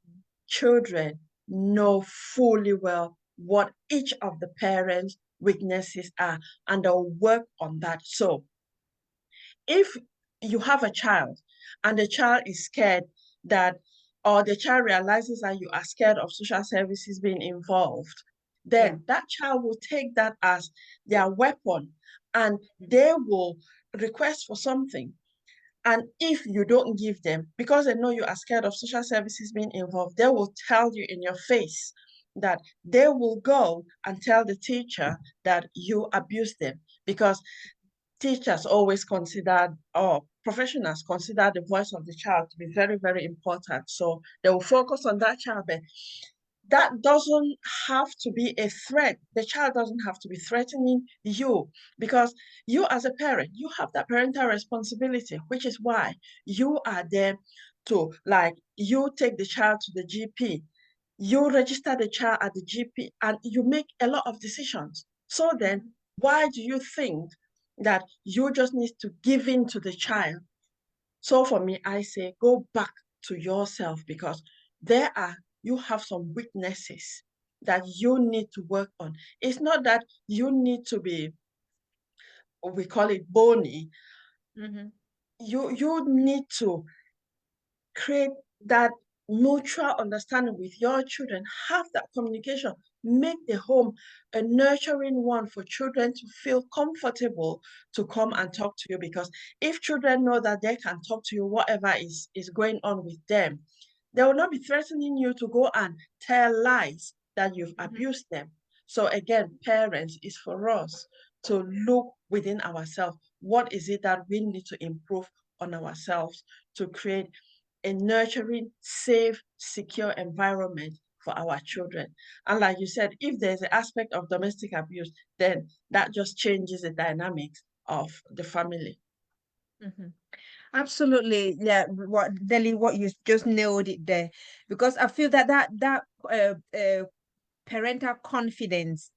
children know fully well what each of the parents' weaknesses are, and they'll work on that. So if you have a child and the child is scared that, or the child realizes that you are scared of social services being involved, Yeah. then that child will take that as their weapon and they will request for something. And if you don't give them, because they know you are scared of social services being involved, they will tell you in your face that they will go and tell the teacher that you abuse them, because teachers always consider, or professionals consider, the voice of the child to be very, very important. So they will focus on that child. But that doesn't have to be a threat. The child doesn't have to be threatening you, because you as a parent, you have that parental responsibility, which is why you are there to, like, you take the child to the GP, you register the child at the GP, and you make a lot of decisions. So then, why do you think that you just need to give in to the child? So for me, I say go back to yourself, because there are, you have some weaknesses that you need to work on. It's not that you need to be, we call it bony. Mm-hmm. You need to create that mutual understanding with your children, have that communication, make the home a nurturing one for children to feel comfortable to come and talk to you. Because if children know that they can talk to you, whatever is going on with them, they will not be threatening you to go and tell lies that you've Mm-hmm. abused them. So again, parents, is for us to look within ourselves. What is it that we need to improve on ourselves to create a nurturing, safe, secure environment for our children? And like you said, if there's an aspect of domestic abuse, then that just changes the dynamics of the family. Mm-hmm. Absolutely, yeah. What Delhi, what you just nailed it there, because I feel that parental confidence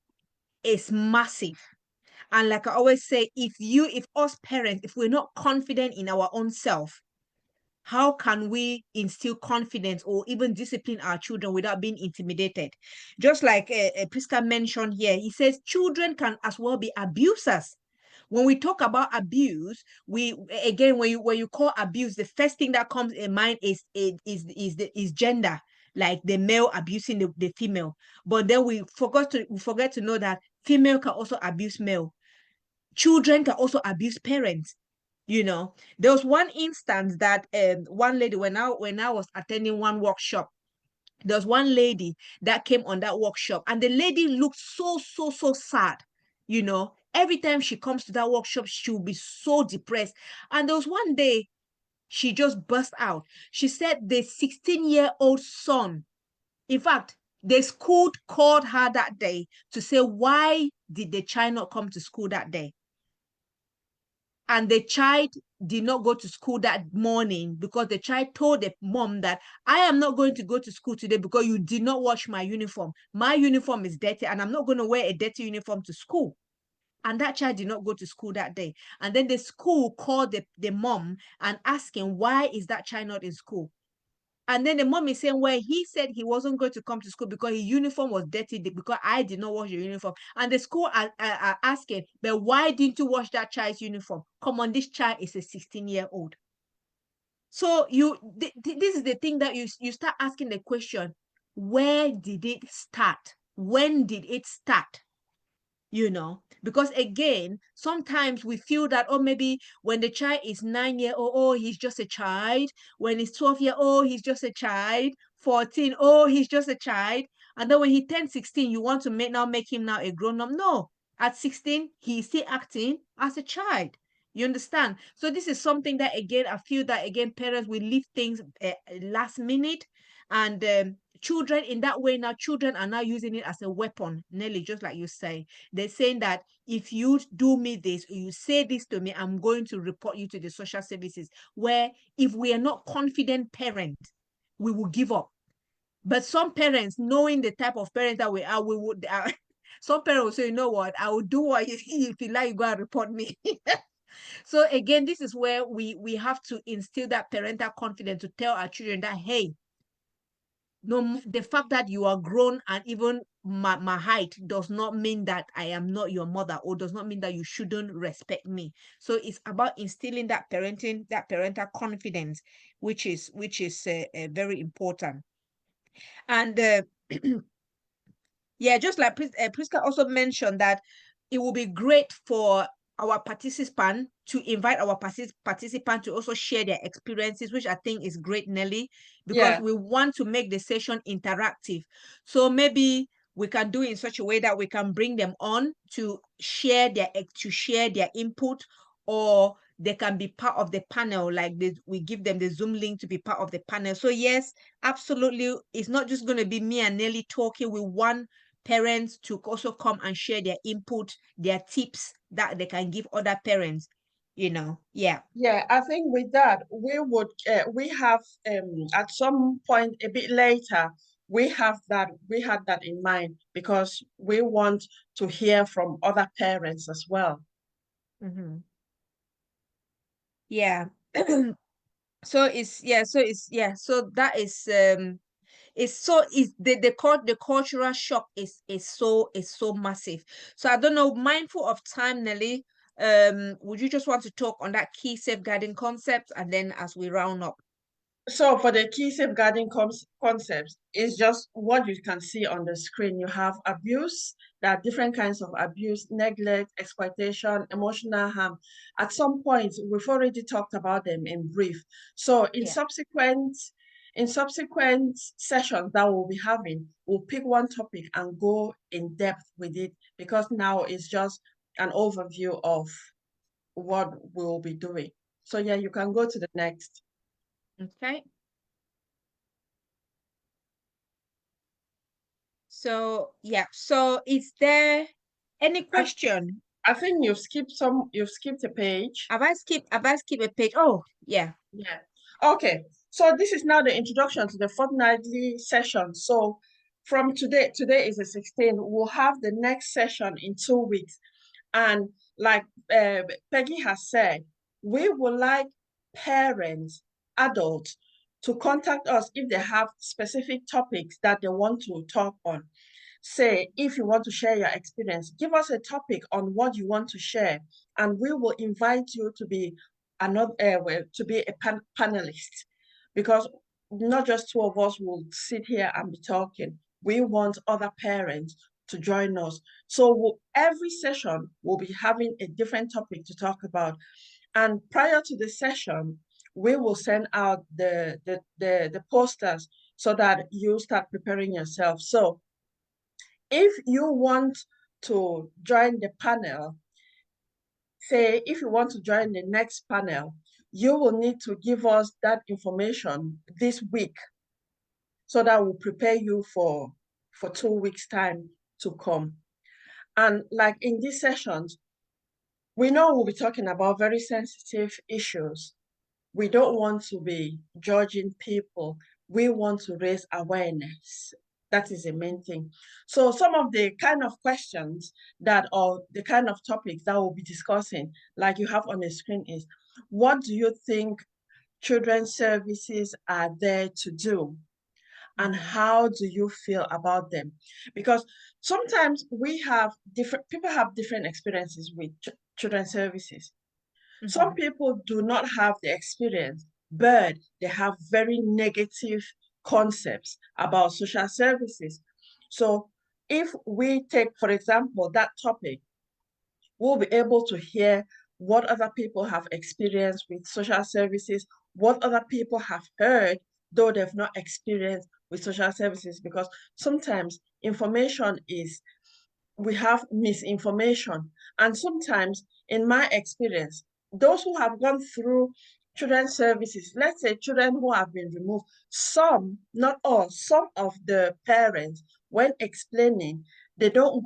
is massive. And like I always say, if us parents, if we're not confident in our own self, how can we instill confidence or even discipline our children without being intimidated? Just like Priska mentioned here, he says children can as well be abusers. When we talk about abuse, we again, when you call abuse, the first thing that comes in mind is gender, like the male abusing the female. But then we forget to know that female can also abuse male. Children can also abuse parents. There was one instance that one lady, when I was attending one workshop, there was one lady that came on that workshop, and the lady looked so so so sad. Every time she comes to that workshop, she'll be so depressed. And there was one day she just burst out. She said the 16-year-old son, in fact, the school called her that day to say, why did the child not come to school that day? And the child did not go to school that morning because the child told the mom that, I am not going to go to school today because you did not wash my uniform. My uniform is dirty and I'm not going to wear a dirty uniform to school. And that child did not go to school that day. And then the school called the mom and asking, why is that child not in school? And then the mom is saying, well, he said he wasn't going to come to school because his uniform was dirty, because I did not wash your uniform. And the school are asking, but why didn't you wash that child's uniform? Come on, this child is a 16-year-old. So this is the thing that you start asking the question, where did it start? When did it start? Because again, sometimes we feel that, oh, maybe when the child is 9 year old, oh, he's just a child. When he's 12-year-old, he's just a child. 14, oh, he's just a child. And then when he turns 16, you want to make him now a grown-up. No, at 16, he's still acting as a child. You understand? So this is something that, again, I feel that, again, parents will leave things last minute. And children in that way, now children are now using it as a weapon, Nelly, just like you say. They're saying that if you do me this, or you say this to me, I'm going to report you to the social services. Where if we are not confident parents, we will give up. But some parents, knowing the type of parents that we are, we would. Some parents will say, you know what, I will do what if you like, you go and report me. So again, this is where we have to instill that parental confidence to tell our children that, hey, no, the fact that you are grown and even my height does not mean that I am not your mother, or does not mean that you shouldn't respect me. So it's about instilling that parental confidence, which is very important. And yeah, just like Priska also mentioned, that it will be great for our participant to invite our participant to also share their experiences, which I think is great, Nelly, because Yeah. we want to make the session interactive. So maybe we can do it in such a way that we can bring them on to share their input, or they can be part of the panel, like we give them the Zoom link to be part of the panel. So yes, absolutely, it's not just going to be me and Nelly talking. We want parents to also come and share their input, their tips that they can give other parents, yeah. Yeah, I think with that, we have, at some point a bit later, we had that in mind because we want to hear from other parents as well. Mhm. Yeah. So that is the cultural shock is so massive. So I don't know, mindful of time, Nelly, would you just want to talk on that key safeguarding concept, and then as we round up? So for the key safeguarding concepts, it's just what you can see on the screen. You have abuse. There are different kinds of abuse: neglect, exploitation, emotional harm. At some point, we've already talked about them in brief. So Yeah. in subsequent sessions that we'll be having, we'll pick one topic and go in depth with it, because now it's just an overview of what we'll be doing. So yeah, you can go to the next. Okay. So yeah. So is there any question? I think you've skipped a page. Have I skipped a page? Oh, yeah. Yeah. Okay. So this is now the introduction to the fortnightly session. So from today is the 16th, we'll have the next session in 2 weeks. And like Peggy has said, we would like parents, adults, to contact us if they have specific topics that they want to talk on. Say, if you want to share your experience, give us a topic on what you want to share, and we will invite you to be a panelist, because not just two of us will sit here and be talking. We want other parents to join us. So every session we'll be having a different topic to talk about. And prior to the session, we will send out the posters so that you start preparing yourself. So if you want to join the panel, say if you want to join the next panel, you will need to give us that information this week so that we'll prepare you for 2 weeks time to come. And like in these sessions, we know we'll be talking about very sensitive issues. We don't want to be judging people. We want to raise awareness. That is the main thing. So some of the kind of questions or the kind of topics that we'll be discussing, like you have on the screen, is what do you think children's services are there to do? And Mhm. how do you feel about them? Because sometimes we have different people have different experiences with children's services. Some Mhm. people do not have the experience, but they have very negative concepts about social services. So if we take, for example, that topic, we'll be able to hear what other people have experienced with social services, what other people have heard, though they've not experienced with social services, because sometimes information is we have misinformation. And sometimes, in my experience, those who have gone through children's services, let's say children who have been removed, some, not all, some of the parents, when explaining, they don't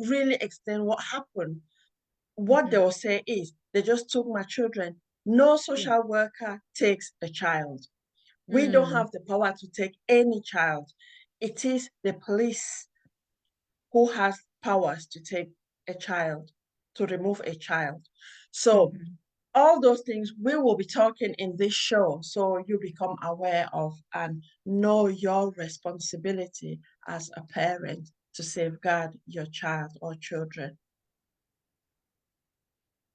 really explain what happened. What they Mhm. will say is, they just took my children. No Yeah. social worker takes the child. We don't Mm. have the power to take any child. It is the police who has powers to take a child, to remove a child. So Mhm. all those things we will be talking in this show, so you become aware of and know your responsibility as a parent to safeguard your child or children.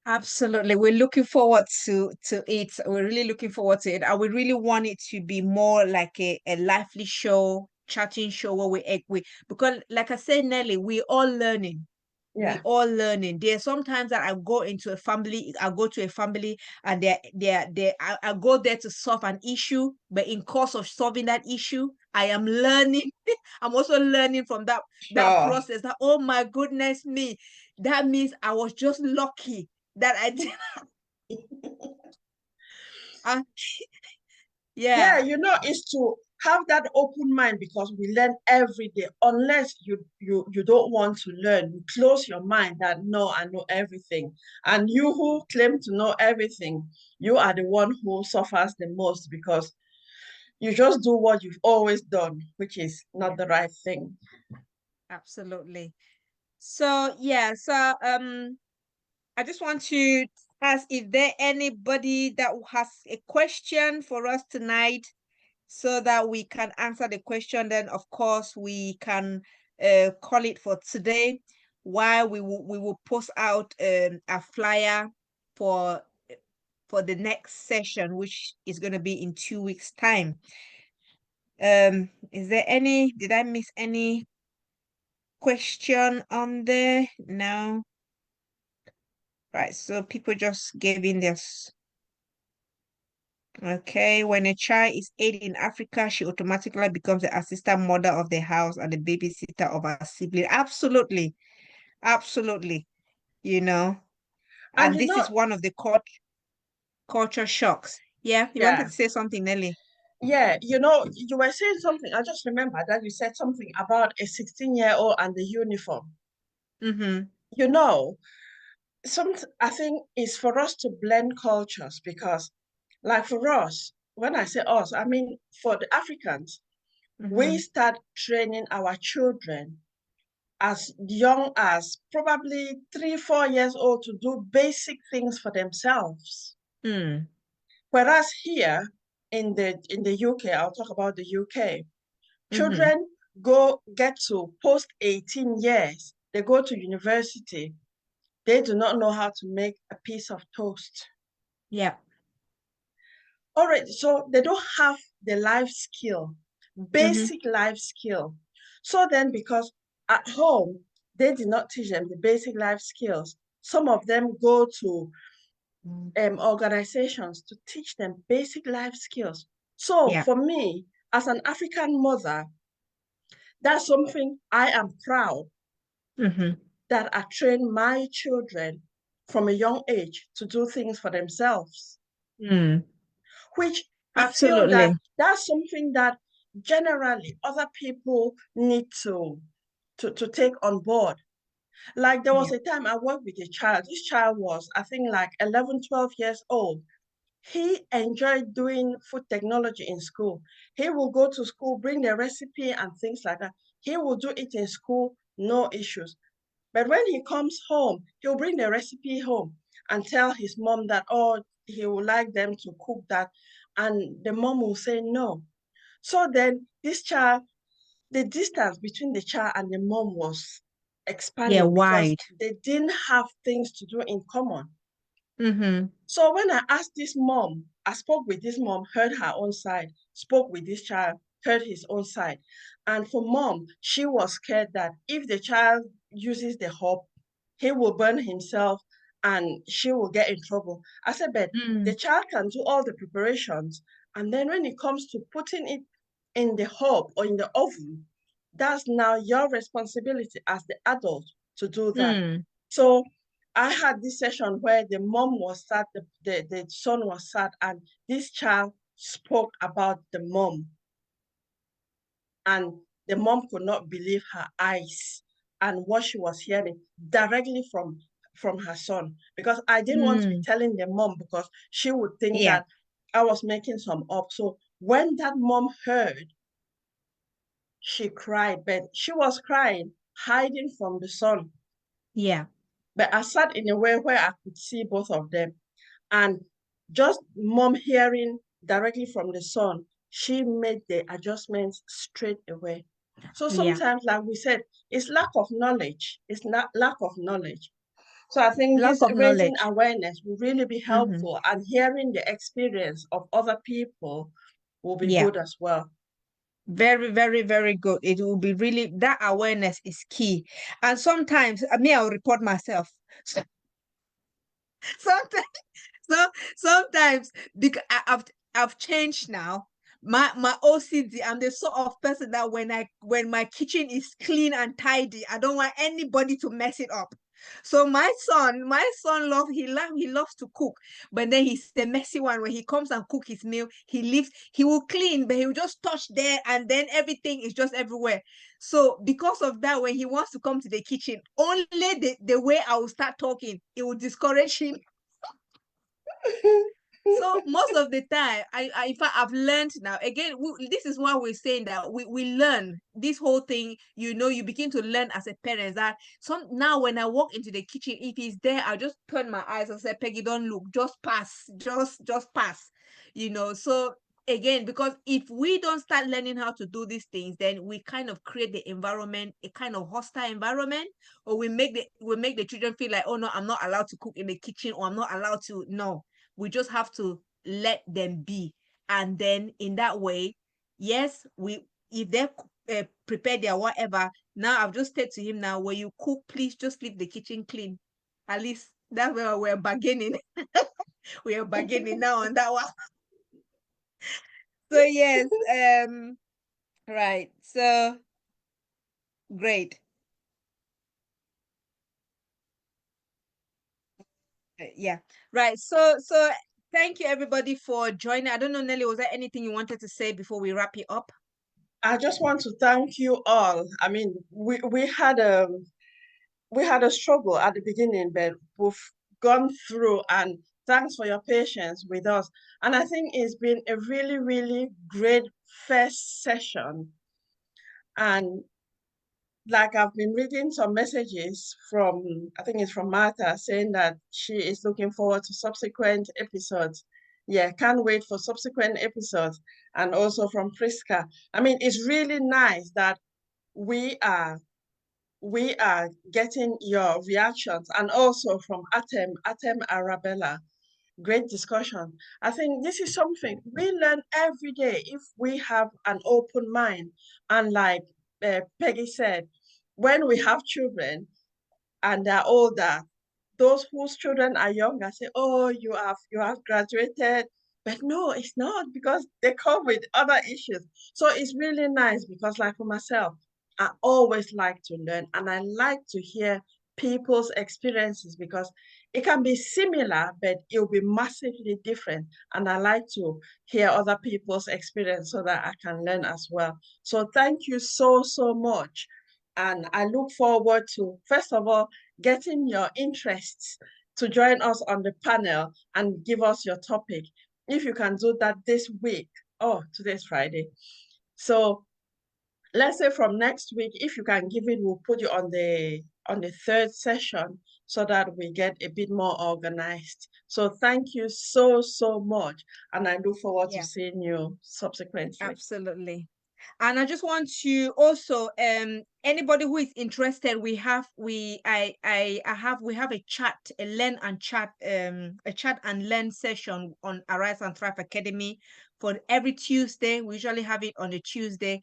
Absolutely. We're looking forward to it. We're really looking forward to it. And we really want it to be more like a lively show, chatting show where we because like I said, Nelly, we're all learning. We Yeah. all learning. There's sometimes that I go into a family, I go to a family and I go there to solve an issue, but in course of solving that issue, I am learning. I'm also learning from that Sure. process. That, oh my goodness me, that means I was just lucky that I did. uh, Yeah, yeah, it's to have that open mind because we learn every day. Unless you don't want to learn, you close your mind that no, I know everything. And you who claim to know everything, you are the one who suffers the most because you just do what you've always done, which is not yeah, the right thing. absolutely. So yeah, so I just want to ask if there anybody that has a question for us tonight so that we can answer the question. Then, of course, we can call it for today while we will post out a flyer for for the next session, which is going to be in 2 weeks' time. Is there any, did I miss any question on there? No. Right, so people just gave in their okay. When a child is 8 in Africa, she automatically becomes the assistant mother of the house and the babysitter of her sibling. Absolutely, absolutely. You know, And and this is one of the culture shocks. Yeah, you wanted yeah, to say something, Nelly? yeah, you were saying something. I just remember that you said something about a 16-year-old and the uniform. Mm-hmm. You know, some I think it's for us to blend cultures because, like for us, when I say us, I mean for the Africans, we Mm-hmm. start training our children as young as probably 3, 4 years old to do basic things for themselves. Mm. Whereas here in the UK, I'll talk about the UK, Mm-hmm. children go get to post 18 years, they go to university, they do not know how to make a piece of toast. Yeah. All right, so they don't have the life skill, Mm-hmm. basic life skill. So then, because at home they did not teach them the basic life skills, some of them go to organizations to teach them basic life skills. So Yeah. for me, as an African mother, that's something I am proud Mm-hmm. that I train my children from a young age to do things for themselves, Mm. which I feel that Absolutely. that's something that generally other people need to take on board. Like there was Yeah. a time I worked with a child. This child was, I think, like 11, 12 years old. He enjoyed doing food technology in school. He will go to school, bring the recipe and things like that. He will do it in school, no issues. But when he comes home, he'll bring the recipe home and tell his mom that, oh, he would like them to cook that. And the mom will say no. So then this child, the distance between the child and the mom was Yeah. expanding because Wide. they didn't have things to do in common. Mm-hmm. So when I asked this mom, I spoke with this mom, heard her own side, spoke with this child, heard his own side. And for mom, she was scared that if the child uses the hob, he will burn himself and she will get in trouble. I said, but the Mm. child can do all the preparations. And then when it comes to putting it in the hob or in the oven, that's now your responsibility as the adult to do that. Mm. So I had this session where the mom was sad, the son was sad, and this child spoke about the mom, and the mom could not believe her eyes and what she was hearing directly from her son. Because I didn't want to be Mm. telling the mom because she would think Yeah. that I was making some up. So when that mom heard, she cried, but she was crying, hiding from the son. Yeah. But I sat in a way where I could see both of them. And just mom hearing directly from the son, she made the adjustments straight away. So Yeah. sometimes, like we said, it's lack of knowledge. It's not lack of knowledge. So I think Lack this of raising knowledge. awareness will really be Mm-hmm. helpful, and hearing the experience of other people will be Yeah. good as well. Very, very, very good. It will be really, that awareness is key. And sometimes, I'll report myself. Sometimes, so sometimes because I've changed now. My OCD, I'm the sort of person that when my kitchen is clean and tidy, I don't want anybody to mess it up. So my son he loves to cook, but then he's the messy one. When he comes and cook his meal, he will clean, but he will just touch there, and then everything is just everywhere. So because of that, when he wants to come to the kitchen, only the way I will start talking, it will discourage him. So most of the time, in fact, I've learned now. Again, this is why we're saying that we learn this whole thing. You begin to learn as a parent that some now when I walk into the kitchen, if he's there, I'll just turn my eyes and say, Peggy, don't look, just pass, just pass. So again, because if we don't start learning how to do these things, then we kind of create the environment, a kind of hostile environment, or we make the children feel like, oh no, I'm not allowed to cook in the kitchen, or I'm not allowed to. No, we just have to let them be. And then in that way, yes, we if they prepare their whatever, now I've just said to him, now when you cook, please just leave the kitchen clean. At least that's where we're bargaining. We are bargaining now on that one. So yes, right. So great. Yeah. Right. So thank you everybody for joining. I don't know, Nelly, was there anything you wanted to say before we wrap it up? I just want to thank you all. I mean, we had a struggle at the beginning, but we've gone through, and thanks for your patience with us. And I think it's been a really, really great first session. And like I've been reading some messages from, I think it's from Martha, saying that she is looking forward to subsequent episodes. Yeah, can't wait for subsequent episodes. And also from Priska. I mean, it's really nice that we are we are getting your reactions, and also from Atem Arabella. Great discussion. I think this is something we learn every day if we have an open mind. And like Peggy said, when we have children and they're older, those whose children are younger say, "Oh, you have graduated," but no, it's not, because they come with other issues. So it's really nice because, like for myself, I always like to learn, and I like to hear people's experiences because it can be similar, but it will be massively different. And I like to hear other people's experience so that I can learn as well. So thank you so, so much. And I look forward to, first of all, getting your interests to join us on the panel and give us your topic. If you can do that this week, oh, today's Friday. So let's say from next week, if you can give it, we'll put you on the third session so that we get a bit more organized. So thank you so, so much. And I look forward to Yeah, seeing you subsequently. absolutely. And I just want to also anybody who is interested, we have a chat, a chat and learn session on Arise and Thrive Academy for every Tuesday. We usually have it on a Tuesday,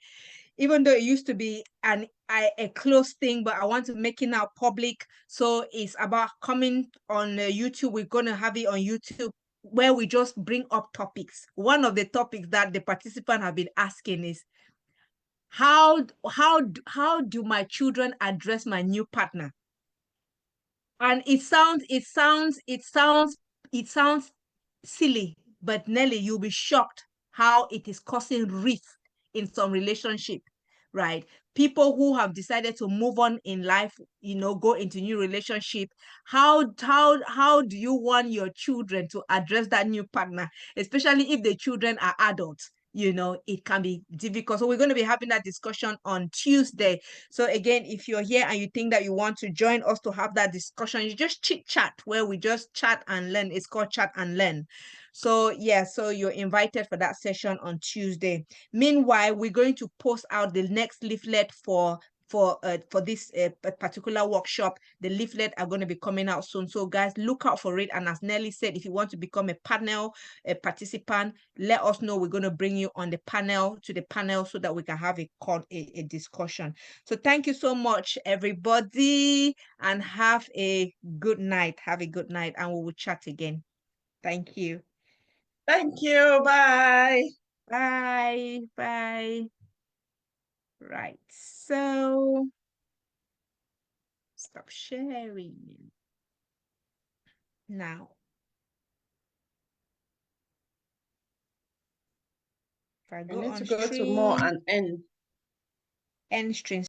even though it used to be a closed thing, but I want to make it now public. So it's about coming on YouTube. We're gonna have it on YouTube where we just bring up topics. One of the topics that the participants have been asking is how do my children address my new partner? And it sounds silly, but Nelly, you'll be shocked how it is causing rift in some relationship, right? People who have decided to move on in life, go into new relationship. How do you want your children to address that new partner, especially if the children are adults? It can be difficult. So we're going to be having that discussion on Tuesday. So again, if you're here and you think that you want to join us to have that discussion, you just chit chat where we just chat and learn. It's called Chat and Learn. So yeah, so you're invited for that session on Tuesday. Meanwhile, we're going to post out the next leaflet for for this particular workshop. The leaflet are going to be coming out soon, so guys, look out for it. And as Nelly said, if you want to become a participant, let us know. We're going to bring you on the panel so that we can have a discussion. So thank you so much, everybody, and have a good night. Have a good night, and we will chat again. Thank you. Thank you. Bye. Bye. Bye. Right. So stop sharing now. If I You go need to on go to more stream, and end. end stream.